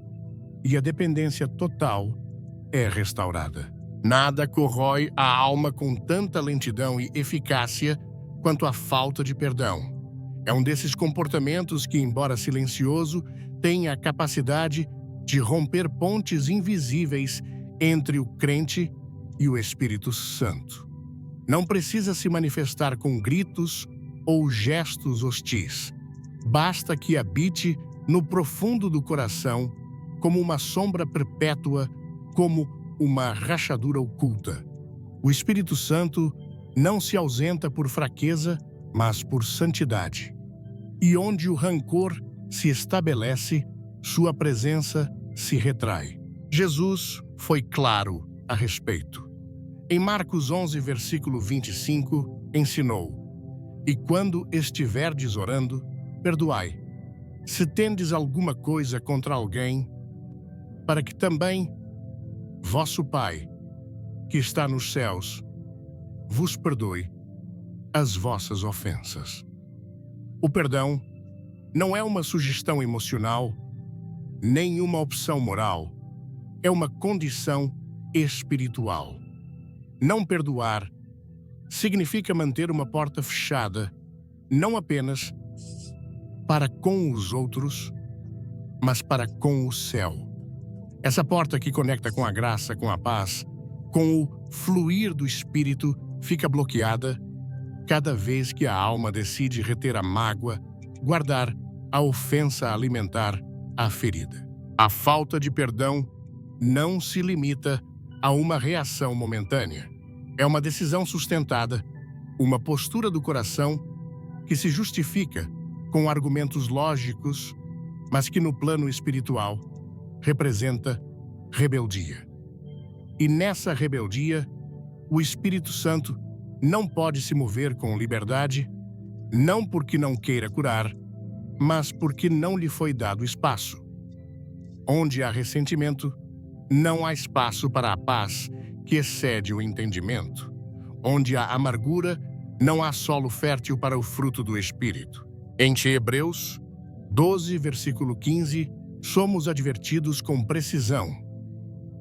e a dependência total é restaurada. Nada corrói a alma com tanta lentidão e eficácia quanto a falta de perdão. É um desses comportamentos que, embora silencioso, tem a capacidade de romper pontes invisíveis entre o crente e o Espírito Santo. Não precisa se manifestar com gritos ou gestos hostis. Basta que habite no profundo do coração como uma sombra perpétua, como uma rachadura oculta. O Espírito Santo não se ausenta por fraqueza, mas por santidade. E onde o rancor se estabelece, sua presença se retrai. Jesus foi claro a respeito. Em Marcos 11, versículo 25, ensinou: "E quando estiverdes orando, perdoai, se tendes alguma coisa contra alguém, para que também vosso Pai, que está nos céus, vos perdoe as vossas ofensas." O perdão não é uma sugestão emocional, nem uma opção moral. É uma condição espiritual. Não perdoar significa manter uma porta fechada, não apenas para com os outros, mas para com o céu. Essa porta que conecta com a graça, com a paz, com o fluir do Espírito, fica bloqueada cada vez que a alma decide reter a mágoa, guardar a ofensa, alimentar a ferida. A falta de perdão não se limita a uma reação momentânea. É uma decisão sustentada, uma postura do coração que se justifica com argumentos lógicos, mas que no plano espiritual representa rebeldia. E nessa rebeldia, o Espírito Santo não pode se mover com liberdade, não porque não queira curar, mas porque não lhe foi dado espaço. Onde há ressentimento, não há espaço para a paz que excede o entendimento. Onde há amargura, não há solo fértil para o fruto do Espírito. Em Hebreus 12, versículo 15, somos advertidos com precisão,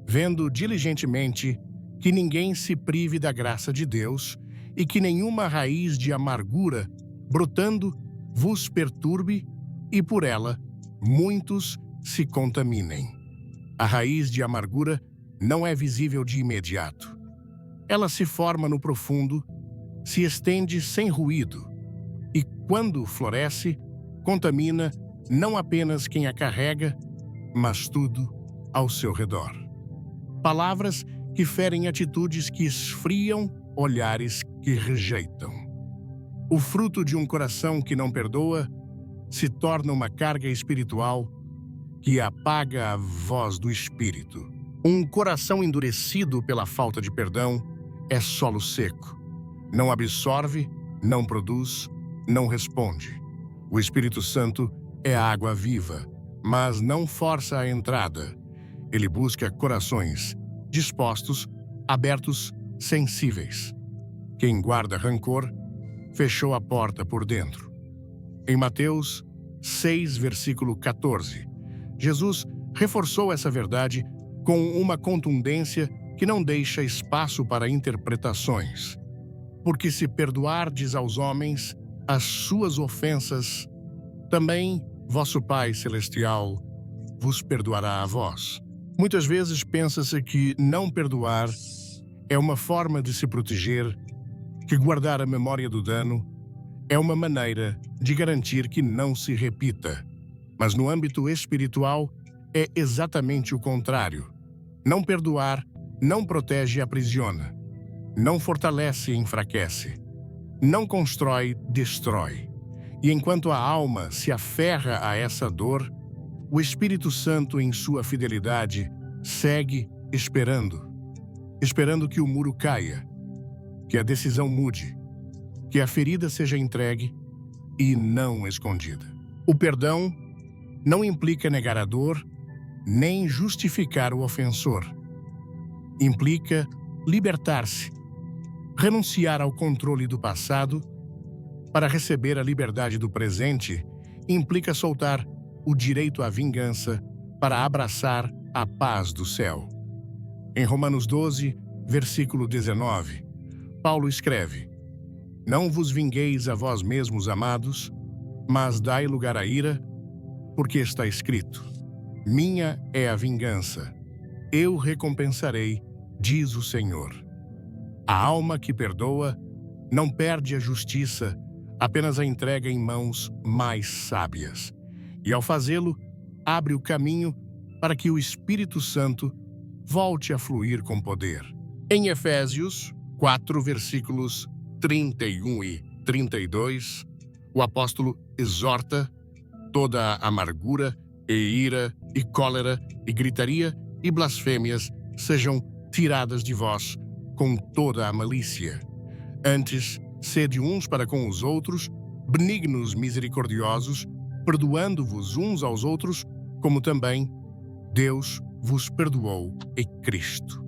vendo diligentemente que ninguém se prive da graça de Deus e que nenhuma raiz de amargura, brotando, vos perturbe e por ela muitos se contaminem. A raiz de amargura não é visível de imediato. Ela se forma no profundo, se estende sem ruído e, quando floresce, contamina não apenas quem a carrega, mas tudo ao seu redor. Palavras que ferem atitudes que esfriam, olhares que rejeitam. O fruto de um coração que não perdoa se torna uma carga espiritual que apaga a voz do Espírito. Um coração endurecido pela falta de perdão é solo seco. Não absorve, não produz, não responde. O Espírito Santo é água viva, mas não força a entrada. Ele busca corações dispostos, abertos, sensíveis. Quem guarda rancor, fechou a porta por dentro. Em Mateus 6, versículo 14, Jesus reforçou essa verdade com uma contundência que não deixa espaço para interpretações. Porque se perdoardes aos homens as suas ofensas, também vosso Pai Celestial vos perdoará a vós. Muitas vezes pensa-se que não perdoar é uma forma de se proteger, que guardar a memória do dano é uma maneira de garantir que não se repita. Mas no âmbito espiritual é exatamente o contrário. Não perdoar não protege e aprisiona. Não fortalece e enfraquece. Não constrói, destrói. E enquanto a alma se aferra a essa dor, o Espírito Santo, em sua fidelidade, segue esperando que o muro caia, que a decisão mude, que a ferida seja entregue e não escondida. O perdão não implica negar a dor, nem justificar o ofensor. Implica libertar-se, renunciar ao controle do passado para receber a liberdade do presente. Implica soltar o direito à vingança para abraçar a paz do céu. Em Romanos 12, versículo 19, Paulo escreve: "Não vos vingueis a vós mesmos, amados, mas dai lugar à ira, porque está escrito: minha é a vingança, eu recompensarei, diz o Senhor. A alma que perdoa não perde a justiça, apenas a entrega em mãos mais sábias. E ao fazê-lo, abre o caminho para que o Espírito Santo volte a fluir com poder. Em Efésios 4, versículos 31 e 32, o apóstolo exorta: toda amargura e ira e cólera e gritaria e blasfêmias sejam tiradas de vós com toda a malícia. Antes, sede uns para com os outros, benignos, misericordiosos, perdoando-vos uns aos outros, como também Deus vos perdoou em Cristo.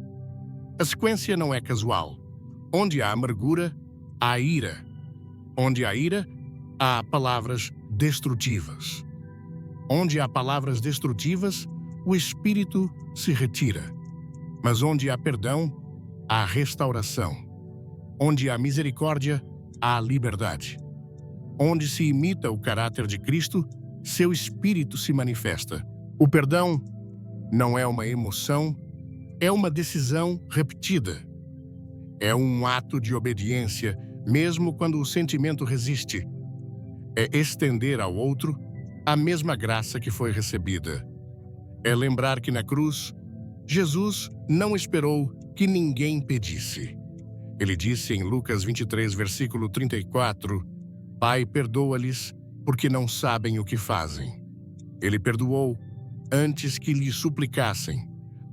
A sequência não é casual. Onde há amargura, há ira. Onde há ira, há palavras destrutivas. Onde há palavras destrutivas, o Espírito se retira. Mas onde há perdão, há restauração. Onde há misericórdia, há liberdade. Onde se imita o caráter de Cristo, seu Espírito se manifesta. O perdão não é uma emoção, é uma decisão repetida. É um ato de obediência, mesmo quando o sentimento resiste. É estender ao outro a mesma graça que foi recebida. É lembrar que na cruz, Jesus não esperou que ninguém pedisse. Ele disse em Lucas 23, versículo 34, Pai, perdoa-lhes, porque não sabem o que fazem. Ele perdoou antes que lhe suplicassem,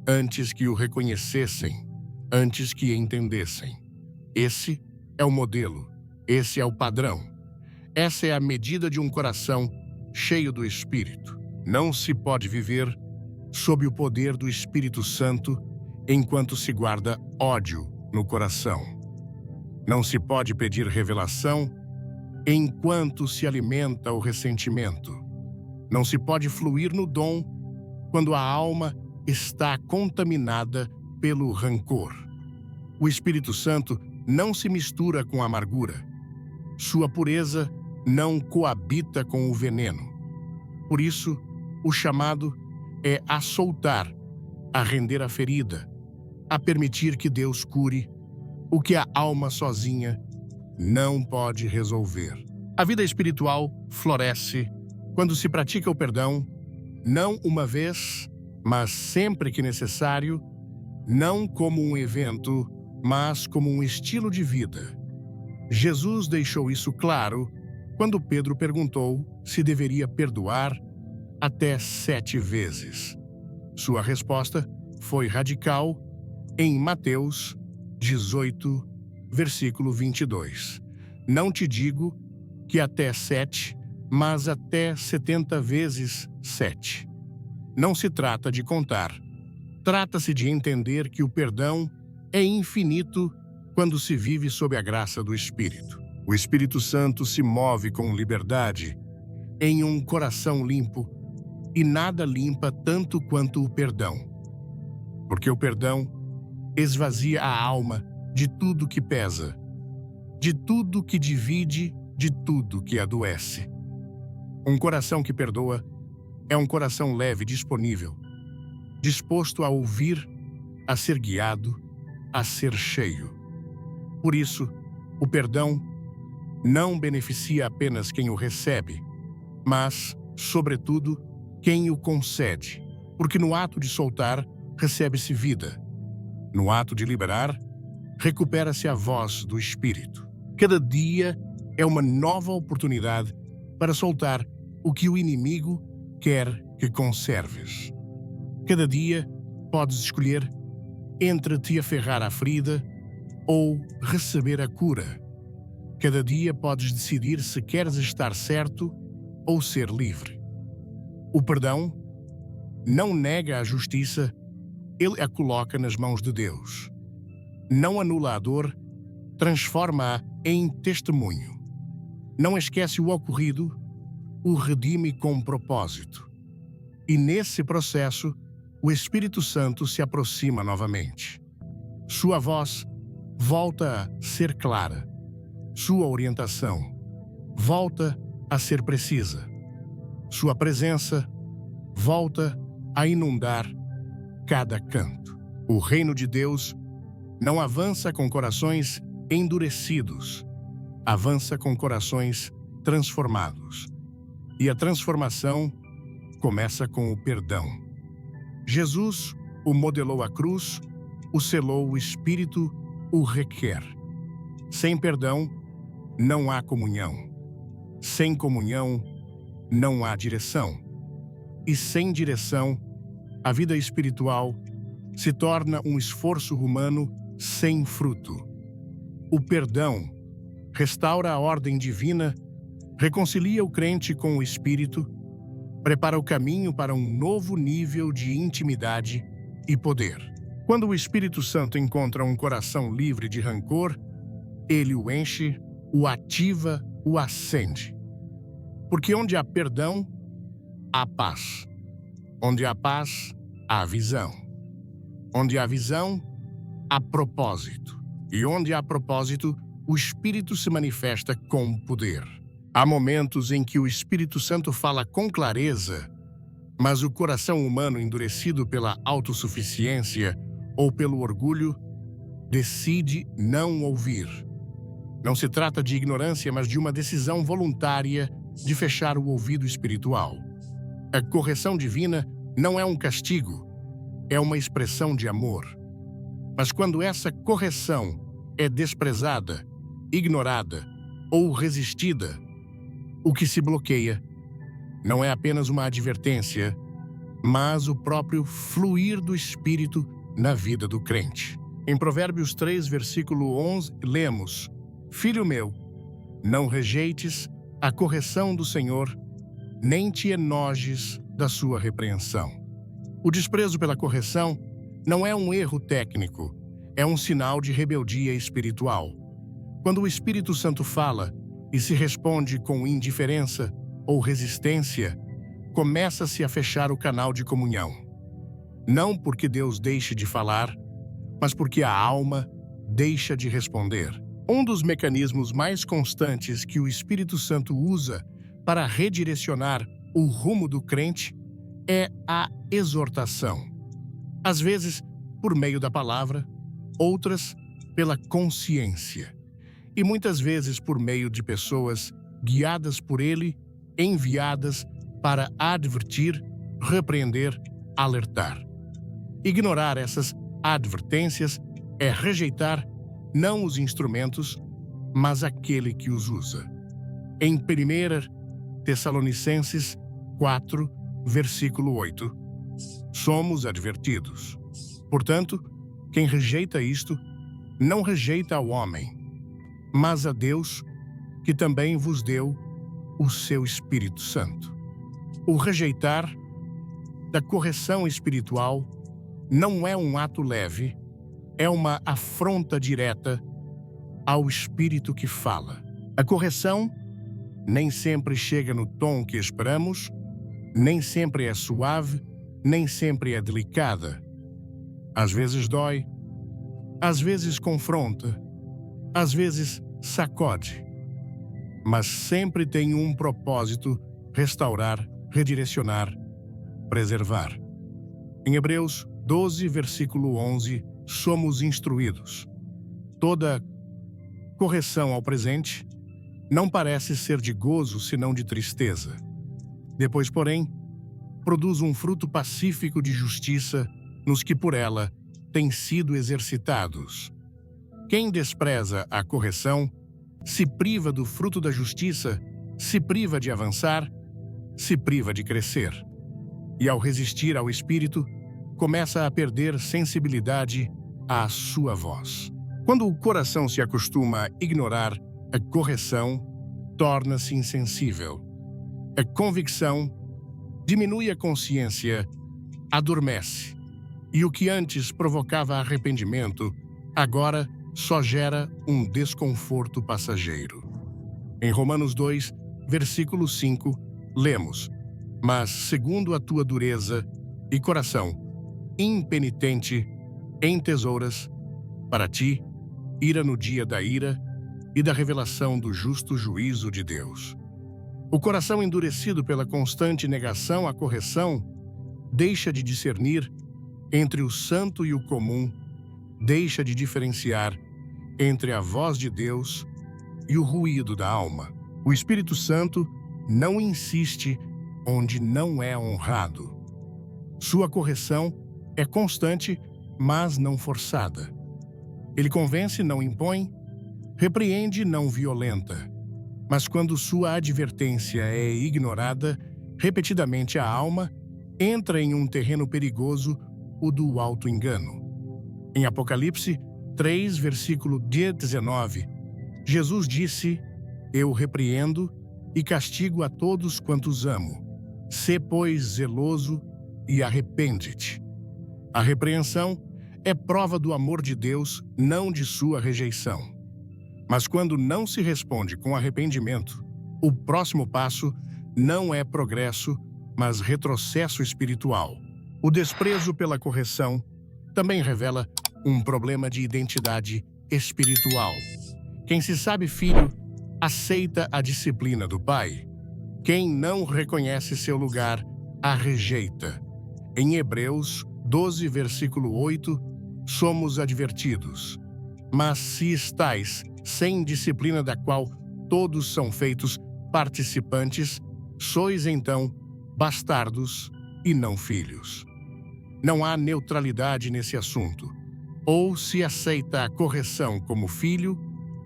antes que o reconhecessem, antes que entendessem. Esse é o modelo, esse é o padrão. Essa é a medida de um coração cheio do Espírito. Não se pode viver sob o poder do Espírito Santo enquanto se guarda ódio no coração. Não se pode pedir revelação enquanto se alimenta o ressentimento. Não se pode fluir no dom quando a alma está contaminada pelo rancor. O Espírito Santo não se mistura com a amargura. Sua pureza não coabita com o veneno. Por isso, o chamado é a soltar, a render a ferida, a permitir que Deus cure o que a alma sozinha não pode resolver. A vida espiritual floresce quando se pratica o perdão, não uma vez, mas sempre que necessário, não como um evento, mas como um estilo de vida. Jesus deixou isso claro quando Pedro perguntou se deveria perdoar até 7 vezes. Sua resposta foi radical em Mateus 18, versículo 22. Não te digo que até 7, mas até 70 vezes 7. Não se trata de contar. Trata-se de entender que o perdão é infinito quando se vive sob a graça do Espírito. O Espírito Santo se move com liberdade em um coração limpo e nada limpa tanto quanto o perdão. Porque o perdão esvazia a alma de tudo que pesa, de tudo que divide, de tudo que adoece. Um coração que perdoa é um coração leve e disponível, disposto a ouvir, a ser guiado, a ser cheio. Por isso, o perdão não beneficia apenas quem o recebe, mas, sobretudo, quem o concede, porque no ato de soltar, recebe-se vida. No ato de liberar, recupera-se a voz do Espírito. Cada dia é uma nova oportunidade para soltar o que o inimigo quer que conserves. Cada dia podes escolher entre te aferrar à ferida ou receber a cura. Cada dia podes decidir se queres estar certo ou ser livre. O perdão não nega a justiça, ele a coloca nas mãos de Deus. Não anula a dor, transforma-a em testemunho. Não esquece o ocorrido, o redime com propósito. E nesse processo, o Espírito Santo se aproxima novamente. Sua voz volta a ser clara. Sua orientação volta a ser precisa. Sua presença volta a inundar cada canto. O reino de Deus não avança com corações endurecidos, avança com corações transformados. E a transformação começa com o perdão. Jesus o modelou à cruz, o selou o Espírito, o requer. Sem perdão, não há comunhão. Sem comunhão, não há direção. E sem direção, a vida espiritual se torna um esforço humano sem fruto. O perdão restaura a ordem divina, reconcilia o crente com o Espírito, prepara o caminho para um novo nível de intimidade e poder. Quando o Espírito Santo encontra um coração livre de rancor, ele o enche, o ativa, o acende. Porque onde há perdão, há paz. Onde há paz, há visão. Onde há visão, há propósito. E onde há propósito, o Espírito se manifesta com poder. Há momentos em que o Espírito Santo fala com clareza, mas o coração humano endurecido pela autossuficiência ou pelo orgulho decide não ouvir. Não se trata de ignorância, mas de uma decisão voluntária de fechar o ouvido espiritual. A correção divina não é um castigo, é uma expressão de amor. Mas quando essa correção é desprezada, ignorada ou resistida, o que se bloqueia não é apenas uma advertência, mas o próprio fluir do Espírito na vida do crente. Em Provérbios 3, versículo 11, lemos: Filho meu, não rejeites a correção do Senhor, nem te enojes da sua repreensão. O desprezo pela correção não é um erro técnico, é um sinal de rebeldia espiritual. Quando o Espírito Santo fala e se responde com indiferença ou resistência, começa-se a fechar o canal de comunhão. Não porque Deus deixe de falar, mas porque a alma deixa de responder. Um dos mecanismos mais constantes que o Espírito Santo usa para redirecionar o rumo do crente é a exortação. Às vezes, por meio da palavra, outras pela consciência. E muitas vezes por meio de pessoas guiadas por ele, enviadas para advertir, repreender, alertar. Ignorar essas advertências é rejeitar não os instrumentos, mas aquele que os usa. Em 1 Tessalonicenses 4, versículo 8, somos advertidos. Portanto, quem rejeita isto, não rejeita ao homem, mas a Deus, que também vos deu o seu Espírito Santo. O rejeitar da correção espiritual não é um ato leve, é uma afronta direta ao Espírito que fala. A correção nem sempre chega no tom que esperamos, nem sempre é suave, nem sempre é delicada. Às vezes dói, às vezes confronta, às vezes sacode. Mas sempre tem um propósito: restaurar, redirecionar, preservar. Em Hebreus 12, versículo 11, somos instruídos. Toda correção ao presente não parece ser de gozo, senão de tristeza. Depois, porém, produz um fruto pacífico de justiça nos que por ela têm sido exercitados. Quem despreza a correção se priva do fruto da justiça, se priva de avançar, se priva de crescer. E ao resistir ao Espírito, começa a perder sensibilidade à sua voz. Quando o coração se acostuma a ignorar a correção, torna-se insensível. A convicção diminui a consciência, adormece. E o que antes provocava arrependimento, agora só gera um desconforto passageiro. Em Romanos 2, versículo 5, lemos: Mas segundo a tua dureza e coração impenitente, entesouras para ti ira no dia da ira e da revelação do justo juízo de Deus. O coração endurecido pela constante negação à correção deixa de discernir entre o santo e o comum, deixa de diferenciar entre a voz de Deus e o ruído da alma. O Espírito Santo não insiste onde não é honrado. Sua correção é constante, mas não forçada. Ele convence, não impõe, repreende, não violenta. Mas quando sua advertência é ignorada, repetidamente a alma entra em um terreno perigoso, o do auto-engano. Em Apocalipse 3, versículo 19, Jesus disse: Eu repreendo e castigo a todos quantos amo. Sê, pois, zeloso e arrepende-te. A repreensão é prova do amor de Deus, não de sua rejeição. Mas quando não se responde com arrependimento, o próximo passo não é progresso, mas retrocesso espiritual. O desprezo pela correção também revela um problema de identidade espiritual. Quem se sabe filho, aceita a disciplina do pai. Quem não reconhece seu lugar, a rejeita. Em Hebreus 12, versículo 8, somos advertidos: mas se estais sem disciplina da qual todos são feitos participantes, sois então bastardos e não filhos. Não há neutralidade nesse assunto. Ou se aceita a correção como filho,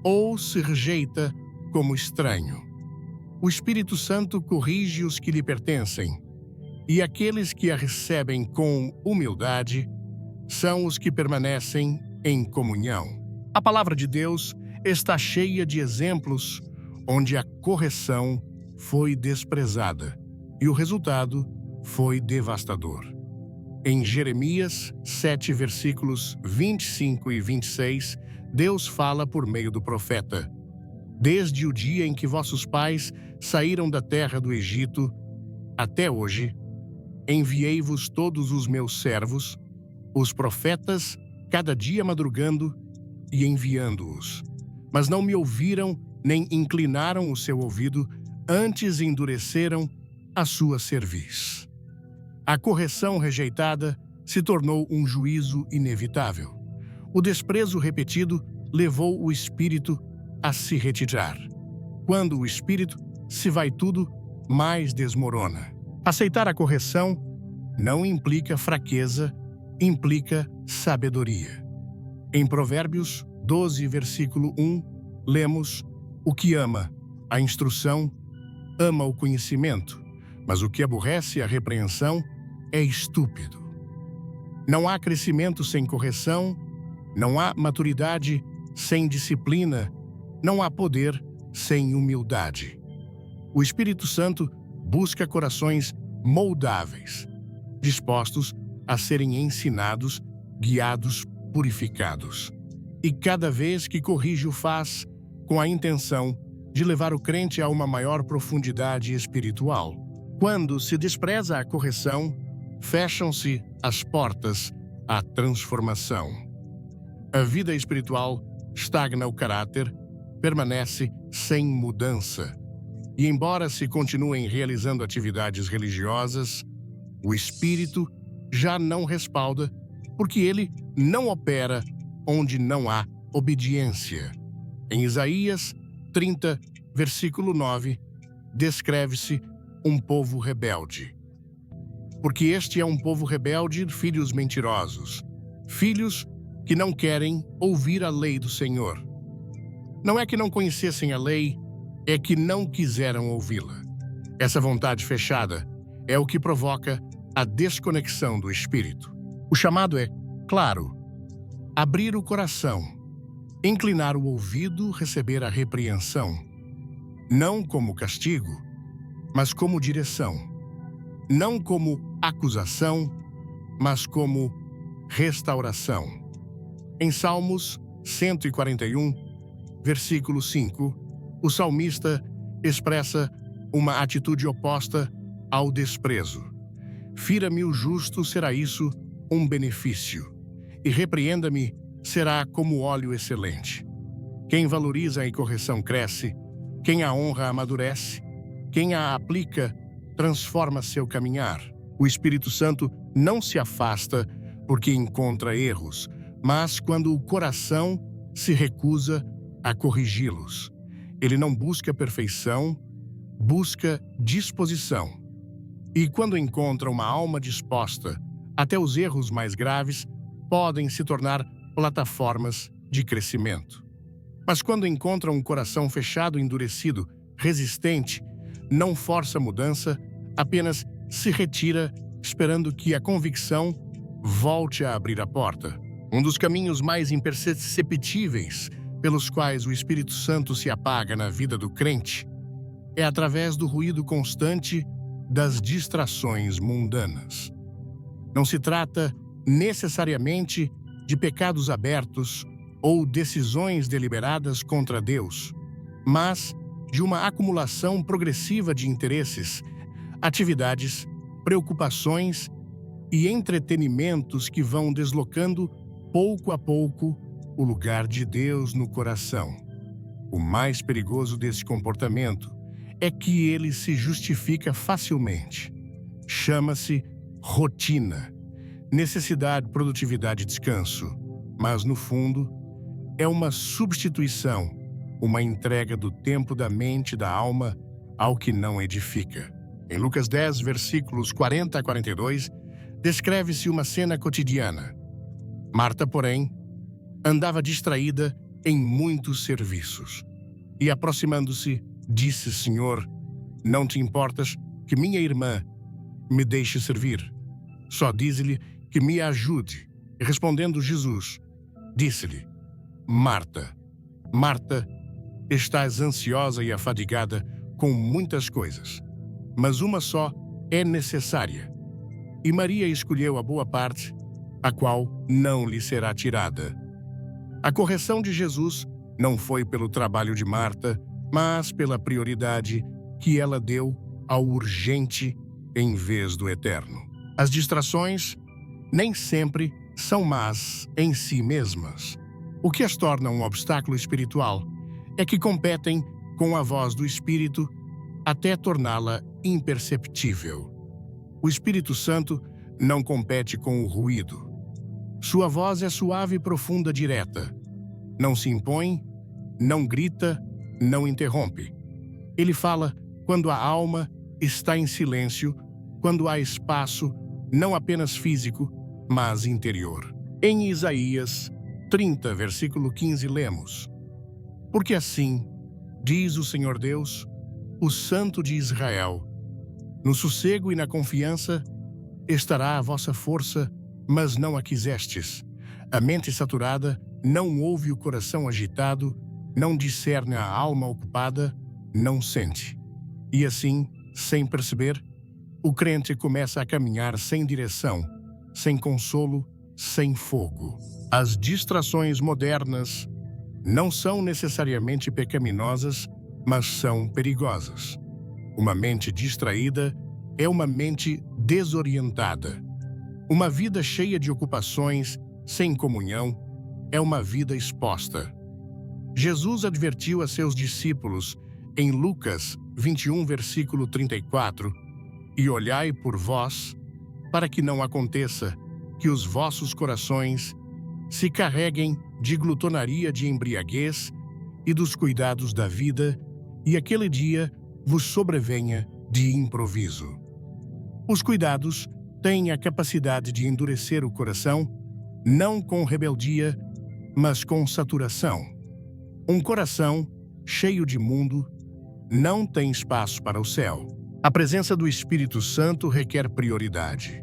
ou se rejeita como estranho. O Espírito Santo corrige os que lhe pertencem, e aqueles que a recebem com humildade são os que permanecem em comunhão. A palavra de Deus está cheia de exemplos onde a correção foi desprezada e o resultado foi devastador. Em Jeremias 7, versículos 25 e 26, Deus fala por meio do profeta: Desde o dia em que vossos pais saíram da terra do Egito até hoje, enviei-vos todos os meus servos, os profetas, cada dia madrugando e enviando-os. Mas não me ouviram nem inclinaram o seu ouvido, antes endureceram a sua cerviz. A correção rejeitada se tornou um juízo inevitável. O desprezo repetido levou o espírito a se retirar. Quando o espírito se vai, tudo mais desmorona. Aceitar a correção não implica fraqueza, implica sabedoria. Em Provérbios 12, versículo 1, lemos: O que ama a instrução, ama o conhecimento, mas o que aborrece a repreensão é estúpido. Não há crescimento sem correção, não há maturidade sem disciplina, não há poder sem humildade. O Espírito Santo busca corações moldáveis, dispostos a serem ensinados, guiados, purificados. E cada vez que corrige o faz com a intenção de levar o crente a uma maior profundidade espiritual. Quando se despreza a correção, fecham-se as portas à transformação. A vida espiritual estagna o caráter, permanece sem mudança. E embora se continuem realizando atividades religiosas, o espírito já não respalda, porque ele não opera onde não há obediência. Em Isaías 30, versículo 9, descreve-se um povo rebelde. Porque este é um povo rebelde, filhos mentirosos, filhos que não querem ouvir a lei do Senhor. Não é que não conhecessem a lei, é que não quiseram ouvi-la. Essa vontade fechada é o que provoca a desconexão do espírito. O chamado é, claro, abrir o coração, inclinar o ouvido, receber a repreensão, não como castigo, mas como direção, não como acusação, mas como restauração. Em Salmos 141, versículo 5, o salmista expressa uma atitude oposta ao desprezo. Fira-me o justo, será isso um benefício, e repreenda-me, será como óleo excelente. Quem valoriza a correção cresce, quem a honra amadurece, Quem a aplica transforma seu caminhar. O Espírito Santo não se afasta porque encontra erros, mas quando o coração se recusa a corrigi-los. Ele não busca perfeição, busca disposição. E quando encontra uma alma disposta, até os erros mais graves podem se tornar plataformas de crescimento. Mas quando encontra um coração fechado, endurecido, resistente, não força a mudança, apenas se retira, esperando que a convicção volte a abrir a porta. Um dos caminhos mais imperceptíveis pelos quais o Espírito Santo se apaga na vida do crente é através do ruído constante das distrações mundanas. Não se trata necessariamente de pecados abertos ou decisões deliberadas contra Deus, mas de uma acumulação progressiva de interesses, atividades, preocupações e entretenimentos que vão deslocando pouco a pouco o lugar de Deus no coração. O mais perigoso desse comportamento é que ele se justifica facilmente. Chama-se rotina, necessidade, produtividade e descanso, mas no fundo é uma substituição, uma entrega do tempo da mente e da alma ao que não edifica. Em Lucas 10, versículos 40 a 42, descreve-se uma cena cotidiana. Marta, porém, andava distraída em muitos serviços. E aproximando-se, disse: Senhor, não te importas que minha irmã me deixe servir? Só dize-lhe que me ajude. E respondendo Jesus, disse-lhe: Marta, Marta, estás ansiosa e afadigada com muitas coisas, mas uma só é necessária. E Maria escolheu a boa parte, a qual não lhe será tirada. A correção de Jesus não foi pelo trabalho de Marta, mas pela prioridade que ela deu ao urgente em vez do eterno. As distrações nem sempre são más em si mesmas. O que as torna um obstáculo espiritual é que competem com a voz do Espírito até torná-la imperceptível. O Espírito Santo não compete com o ruído. Sua voz é suave, profunda, direta. Não se impõe, não grita, não interrompe. Ele fala quando a alma está em silêncio, quando há espaço, não apenas físico, mas interior. Em Isaías 30, versículo 15, lemos: Porque assim, diz o Senhor Deus, o Santo de Israel, no sossego e na confiança estará a vossa força, mas não a quisestes. A mente saturada não ouve, o coração agitado, não discerne a alma ocupada, não sente. E assim, sem perceber, o crente começa a caminhar sem direção, sem consolo, sem fogo. As distrações modernas não são necessariamente pecaminosas, mas são perigosas. Uma mente distraída é uma mente desorientada. Uma vida cheia de ocupações, sem comunhão, é uma vida exposta. Jesus advertiu a seus discípulos em Lucas 21, versículo 34, E olhai por vós, para que não aconteça que os vossos corações se carreguem de glutonaria, de embriaguez e dos cuidados da vida, e aquele dia vos sobrevenha de improviso. Os cuidados têm a capacidade de endurecer o coração, não com rebeldia, mas com saturação. Um coração cheio de mundo não tem espaço para o céu. A presença do Espírito Santo requer prioridade.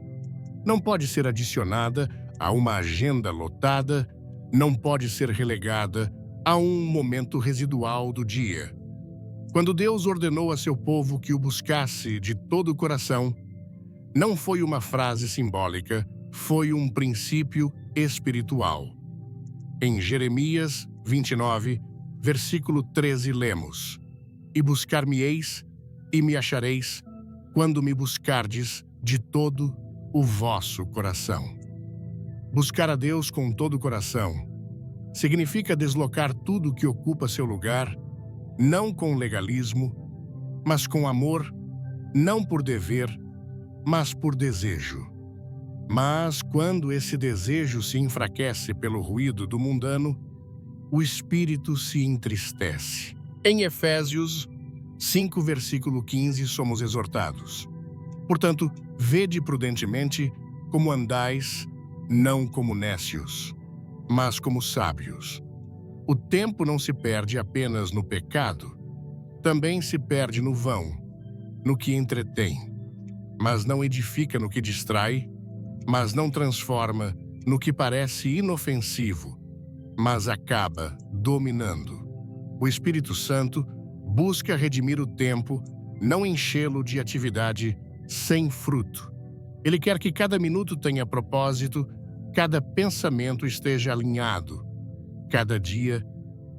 Não pode ser adicionada a uma agenda lotada, não pode ser relegada a um momento residual do dia. Quando Deus ordenou a seu povo que o buscasse de todo o coração, não foi uma frase simbólica, foi um princípio espiritual. Em Jeremias 29, versículo 13, lemos: E buscar-me-eis e me achareis, quando me buscardes de todo o vosso coração. Buscar a Deus com todo o coração significa deslocar tudo que ocupa seu lugar, não com legalismo, mas com amor, não por dever, mas por desejo. Mas quando esse desejo se enfraquece pelo ruído do mundano, o espírito se entristece. Em Efésios 5, versículo 15, somos exortados: portanto, vede prudentemente como andais, não como nécios, mas como sábios. O tempo não se perde apenas no pecado, também se perde no vão, no que entretém, mas não edifica no que distrai, mas não transforma no que parece inofensivo, mas acaba dominando. O Espírito Santo busca redimir o tempo, não enchê-lo de atividade sem fruto. Ele quer que cada minuto tenha propósito, cada pensamento esteja alinhado, cada dia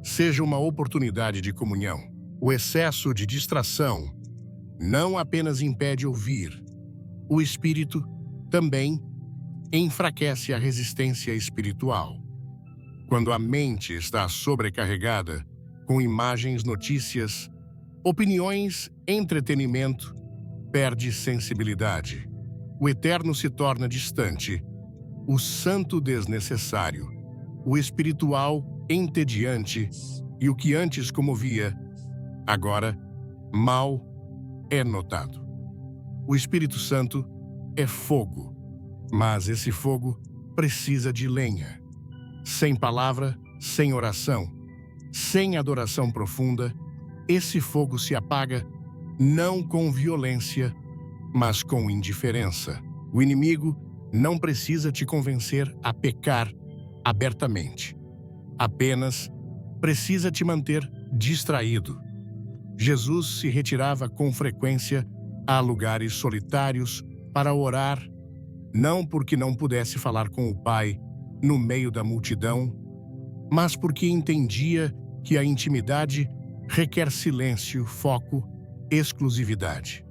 seja uma oportunidade de comunhão. O excesso de distração não apenas impede ouvir, o espírito também enfraquece a resistência espiritual. Quando a mente está sobrecarregada com imagens, notícias, opiniões, entretenimento, perde sensibilidade. O eterno se torna distante, o santo desnecessário, o espiritual entediante, e o que antes comovia, agora mal é notado. O Espírito Santo é fogo, mas esse fogo precisa de lenha. Sem palavra, sem oração, sem adoração profunda, esse fogo se apaga não com violência, mas com indiferença. O inimigo não precisa te convencer a pecar abertamente. Apenas precisa te manter distraído. Jesus se retirava com frequência a lugares solitários para orar, não porque não pudesse falar com o Pai no meio da multidão, mas porque entendia que a intimidade requer silêncio, foco, exclusividade.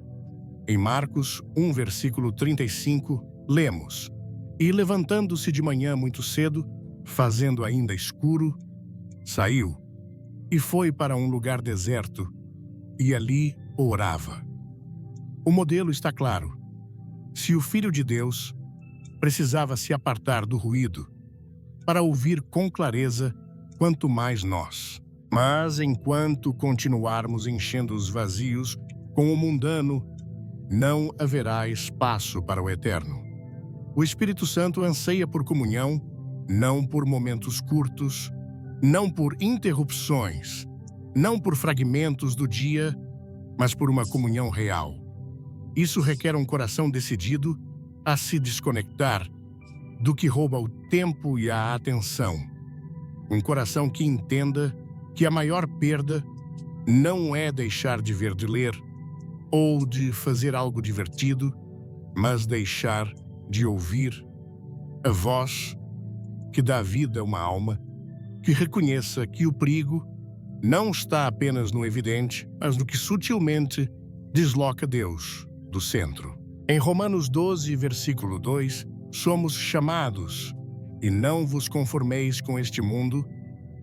Em Marcos 1, versículo 35, lemos: E levantando-se de manhã muito cedo, fazendo ainda escuro, saiu e foi para um lugar deserto, e ali orava. O modelo está claro. Se o Filho de Deus precisava se apartar do ruído para ouvir com clareza, quanto mais nós. Mas enquanto continuarmos enchendo os vazios com o mundano, não haverá espaço para o eterno. O Espírito Santo anseia por comunhão, não por momentos curtos, não por interrupções, não por fragmentos do dia, mas por uma comunhão real. Isso requer um coração decidido a se desconectar do que rouba o tempo e a atenção. Um coração que entenda que a maior perda não é deixar de ver, de ler ou de fazer algo divertido, mas deixar de ouvir a voz que dá vida a uma alma, que reconheça que o perigo não está apenas no evidente, mas no que sutilmente desloca Deus do centro. Em Romanos 12, versículo 2, somos chamados: e não vos conformeis com este mundo,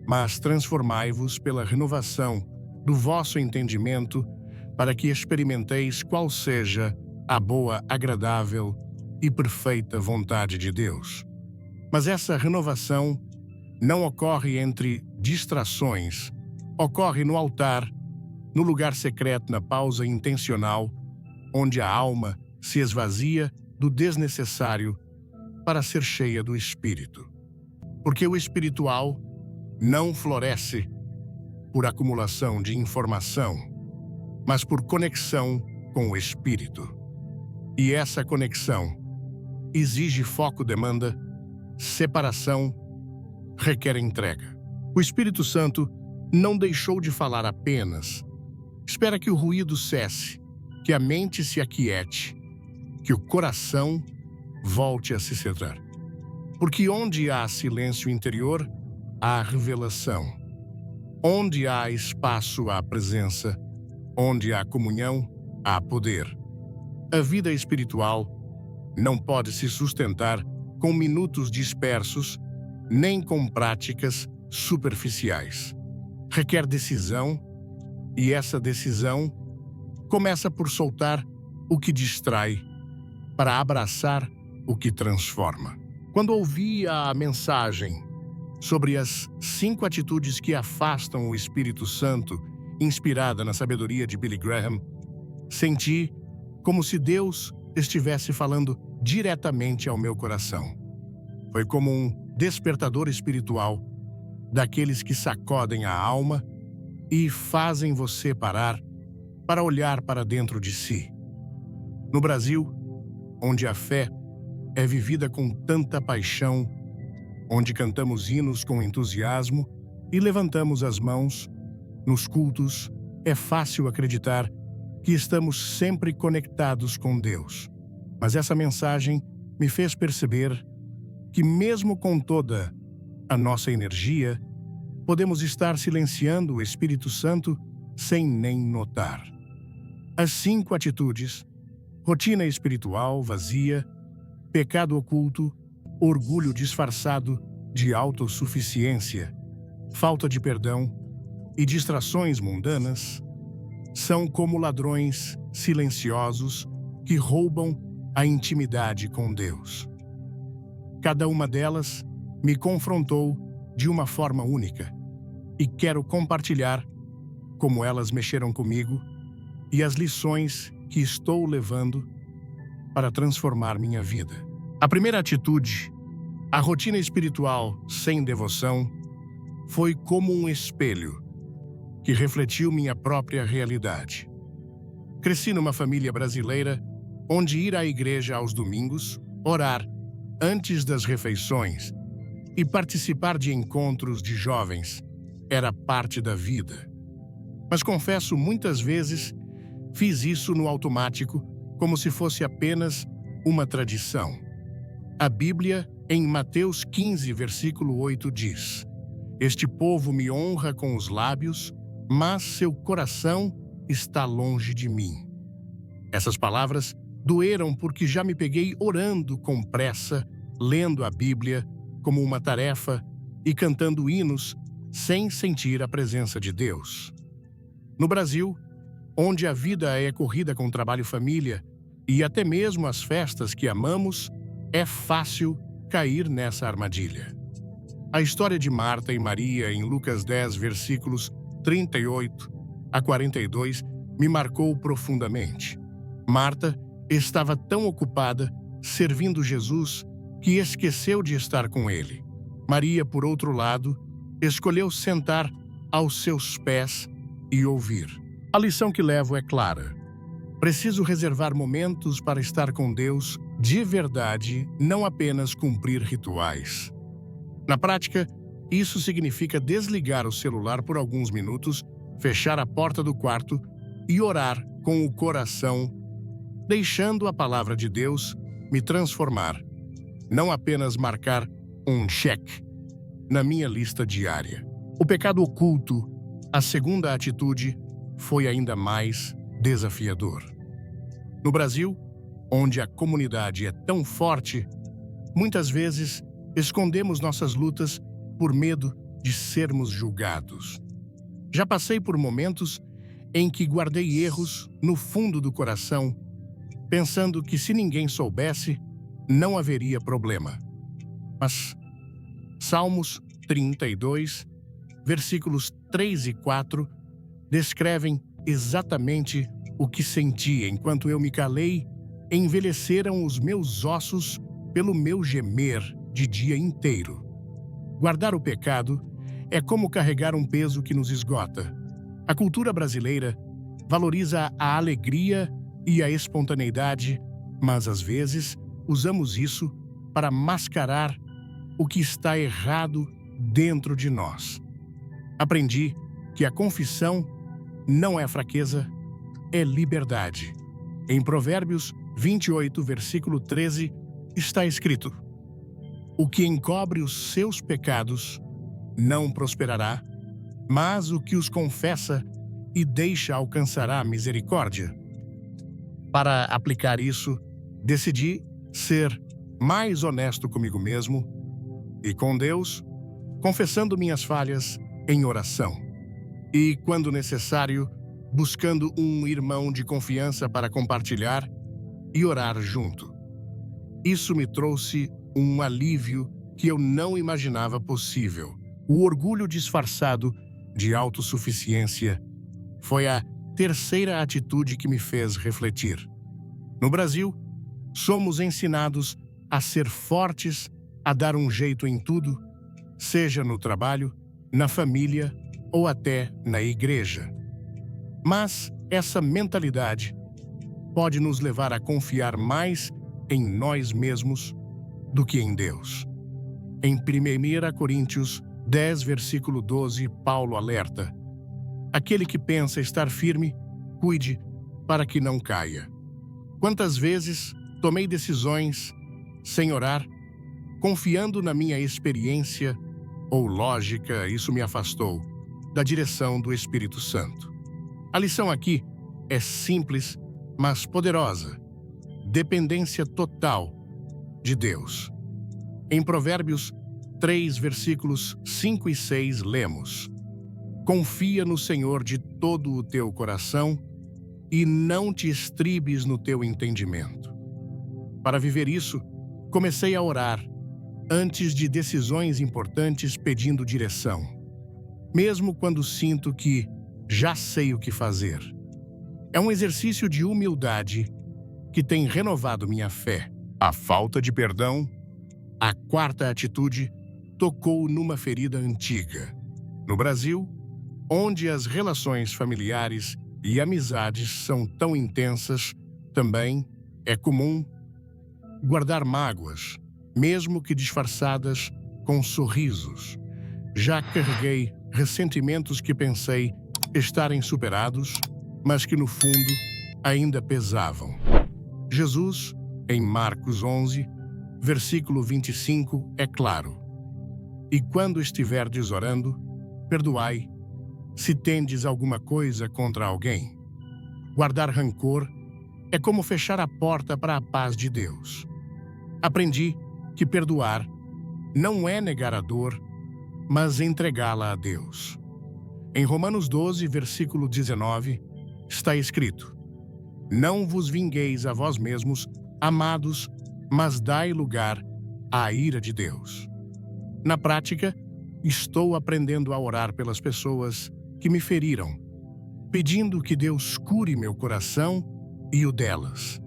mas transformai-vos pela renovação do vosso entendimento, para que experimenteis qual seja a boa, agradável e perfeita vontade de Deus. Mas essa renovação não ocorre entre distrações, ocorre no altar, no lugar secreto, na pausa intencional, onde a alma se esvazia do desnecessário para ser cheia do Espírito. Porque o espiritual não floresce por acumulação de informação, mas por conexão com o Espírito. E essa conexão exige foco, demanda separação, requer entrega. O Espírito Santo não deixou de falar apenas. Espera que o ruído cesse, que a mente se aquiete, que o coração volte a se centrar. Porque onde há silêncio interior, há revelação. Onde há espaço, há presença. Onde há comunhão, há poder. A vida espiritual não pode se sustentar com minutos dispersos, nem com práticas superficiais. Requer decisão, e essa decisão começa por soltar o que distrai, para abraçar o que transforma. Quando ouvi a mensagem sobre as 5 atitudes que afastam o Espírito Santo, inspirada na sabedoria de Billy Graham, senti como se Deus estivesse falando diretamente ao meu coração. Foi como um despertador espiritual daqueles que sacodem a alma e fazem você parar para olhar para dentro de si. No Brasil, onde a fé é vivida com tanta paixão, onde cantamos hinos com entusiasmo e levantamos as mãos, nos cultos, é fácil acreditar que estamos sempre conectados com Deus. Mas essa mensagem me fez perceber que, mesmo com toda a nossa energia, podemos estar silenciando o Espírito Santo sem nem notar. As 5 atitudes: rotina espiritual vazia, pecado oculto, orgulho disfarçado de autossuficiência, falta de perdão e distrações mundanas, são como ladrões silenciosos que roubam a intimidade com Deus. Cada uma delas me confrontou de uma forma única e quero compartilhar como elas mexeram comigo e as lições que estou levando para transformar minha vida. A primeira atitude, a rotina espiritual sem devoção, foi como um espelho que refletiu minha própria realidade. Cresci numa família brasileira onde ir à igreja aos domingos, orar antes das refeições e participar de encontros de jovens era parte da vida. Mas confesso, muitas vezes fiz isso no automático, como se fosse apenas uma tradição. A Bíblia, em Mateus 15, versículo 8, diz: "Este povo me honra com os lábios, mas seu coração está longe de mim." Essas palavras doeram porque já me peguei orando com pressa, lendo a Bíblia como uma tarefa e cantando hinos sem sentir a presença de Deus. No Brasil, onde a vida é corrida com trabalho e família, e até mesmo as festas que amamos, é fácil cair nessa armadilha. A história de Marta e Maria em Lucas 10, versículos 38 a 42, me marcou profundamente. Marta estava tão ocupada servindo Jesus que esqueceu de estar com ele. Maria, por outro lado, escolheu sentar aos seus pés e ouvir. A lição que levo é clara. Preciso reservar momentos para estar com Deus de verdade, não apenas cumprir rituais. Na prática, isso significa desligar o celular por alguns minutos, fechar a porta do quarto e orar com o coração, deixando a palavra de Deus me transformar, não apenas marcar um cheque na minha lista diária. O pecado oculto, a segunda atitude, foi ainda mais desafiador. No Brasil, onde a comunidade é tão forte, muitas vezes escondemos nossas lutas por medo de sermos julgados. Já passei por momentos em que guardei erros no fundo do coração, pensando que se ninguém soubesse, não haveria problema. Mas Salmos 32, versículos 3 e 4, descrevem exatamente o que senti enquanto eu me calei. Envelheceram os meus ossos pelo meu gemer de dia inteiro. Guardar o pecado é como carregar um peso que nos esgota. A cultura brasileira valoriza a alegria e a espontaneidade, mas às vezes usamos isso para mascarar o que está errado dentro de nós. Aprendi que a confissão não é fraqueza, é liberdade. Em Provérbios 28, versículo 13, está escrito: "O que encobre os seus pecados não prosperará, mas o que os confessa e deixa alcançará misericórdia." Para aplicar isso, decidi ser mais honesto comigo mesmo e com Deus, confessando minhas falhas em oração. E, quando necessário, buscando um irmão de confiança para compartilhar e orar junto. Isso me trouxe um alívio que eu não imaginava possível. O orgulho disfarçado de autossuficiência foi a terceira atitude que me fez refletir. No Brasil, somos ensinados a ser fortes, a dar um jeito em tudo, seja no trabalho, na família ou até na igreja. Mas essa mentalidade pode nos levar a confiar mais em nós mesmos do que em Deus. Em 1 Coríntios 10, versículo 12, Paulo alerta: aquele que pensa estar firme, cuide para que não caia. Quantas vezes tomei decisões sem orar, confiando na minha experiência ou lógica, isso me afastou da direção do Espírito Santo. A lição aqui é simples, mas poderosa. Dependência total de Deus. Em Provérbios 3, versículos 5 e 6, lemos: confia no Senhor de todo o teu coração e não te estribes no teu entendimento. Para viver isso, comecei a orar antes de decisões importantes, pedindo direção, mesmo quando sinto que já sei o que fazer. É um exercício de humildade que tem renovado minha fé. A falta de perdão, a quarta atitude, tocou numa ferida antiga. No Brasil, onde as relações familiares e amizades são tão intensas, também é comum guardar mágoas, mesmo que disfarçadas com sorrisos. Já carreguei ressentimentos que pensei estarem superados, mas que no fundo ainda pesavam. Jesus, em Marcos 11, versículo 25, é claro: e quando estiverdes orando, perdoai, se tendes alguma coisa contra alguém. Guardar rancor é como fechar a porta para a paz de Deus. Aprendi que perdoar não é negar a dor, mas entregá-la a Deus. Em Romanos 12, versículo 19, está escrito: não vos vingueis a vós mesmos, amados, mas dai lugar à ira de Deus. Na prática, estou aprendendo a orar pelas pessoas que me feriram, pedindo que Deus cure meu coração e o delas.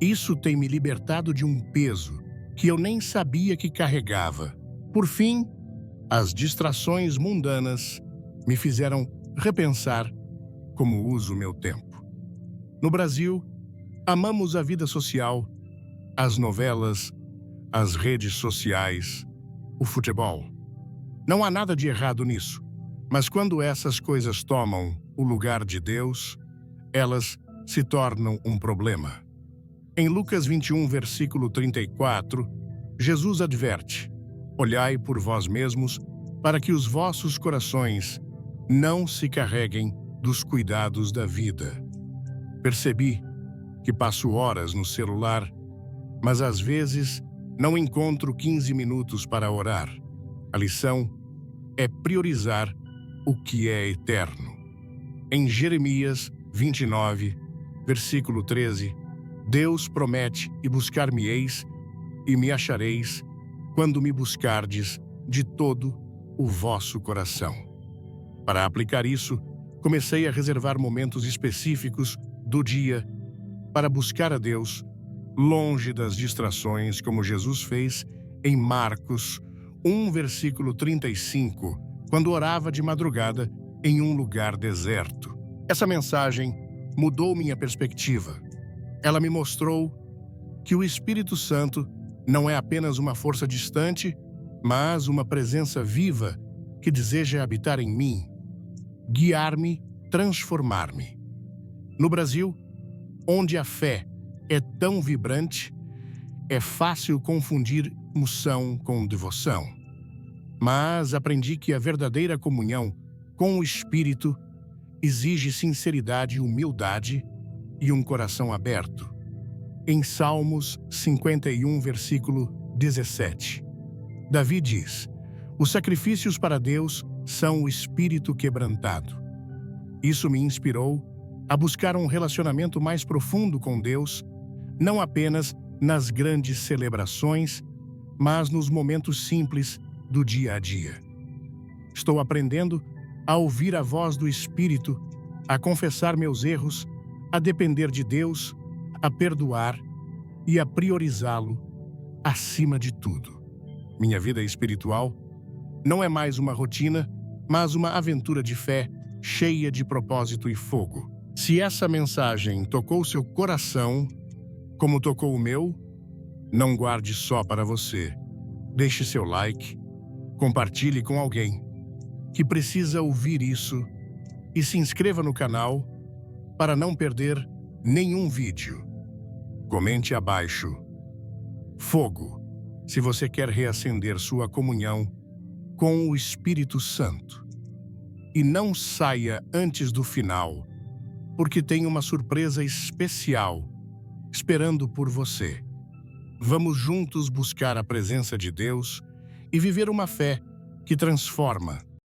Isso tem me libertado de um peso que eu nem sabia que carregava. Por fim, as distrações mundanas me fizeram repensar como uso meu tempo. No Brasil, amamos a vida social, as novelas, as redes sociais, o futebol. Não há nada de errado nisso, mas quando essas coisas tomam o lugar de Deus, elas se tornam um problema. Em Lucas 21, versículo 34, Jesus adverte: olhai por vós mesmos, para que os vossos corações não se carreguem dos cuidados da vida. Percebi que passo horas no celular, mas às vezes não encontro 15 minutos para orar. A lição é priorizar o que é eterno. Em Jeremias 29, versículo 13, Deus promete: e buscar-me-eis e me achareis, quando me buscardes de todo o vosso coração. Para aplicar isso, comecei a reservar momentos específicos do dia para buscar a Deus, longe das distrações, como Jesus fez em Marcos 1, versículo 35, quando orava de madrugada em um lugar deserto. Essa mensagem mudou minha perspectiva. Ela me mostrou que o Espírito Santo não é apenas uma força distante, mas uma presença viva que deseja habitar em mim, guiar-me, transformar-me. No Brasil, onde a fé é tão vibrante, é fácil confundir emoção com devoção. Mas aprendi que a verdadeira comunhão com o Espírito exige sinceridade e humildade e um coração aberto. Em Salmos 51, versículo 17, Davi diz: os sacrifícios para Deus são o espírito quebrantado, Isso me inspirou a buscar um relacionamento mais profundo com Deus, não apenas nas grandes celebrações, mas nos momentos simples do dia a dia. Estou aprendendo a ouvir a voz do Espírito, a confessar meus erros, a depender de Deus, a perdoar e a priorizá-lo acima de tudo. Minha vida espiritual não é mais uma rotina, mas uma aventura de fé cheia de propósito e fogo. Se essa mensagem tocou seu coração, como tocou o meu, não guarde só para você. Deixe seu like, compartilhe com alguém que precisa ouvir isso e se inscreva no canal para não perder nenhum vídeo. Comente abaixo. Fogo, se você quer reacender sua comunhão com o Espírito Santo. E não saia antes do final, porque tem uma surpresa especial esperando por você. Vamos juntos buscar a presença de Deus e viver uma fé que transforma.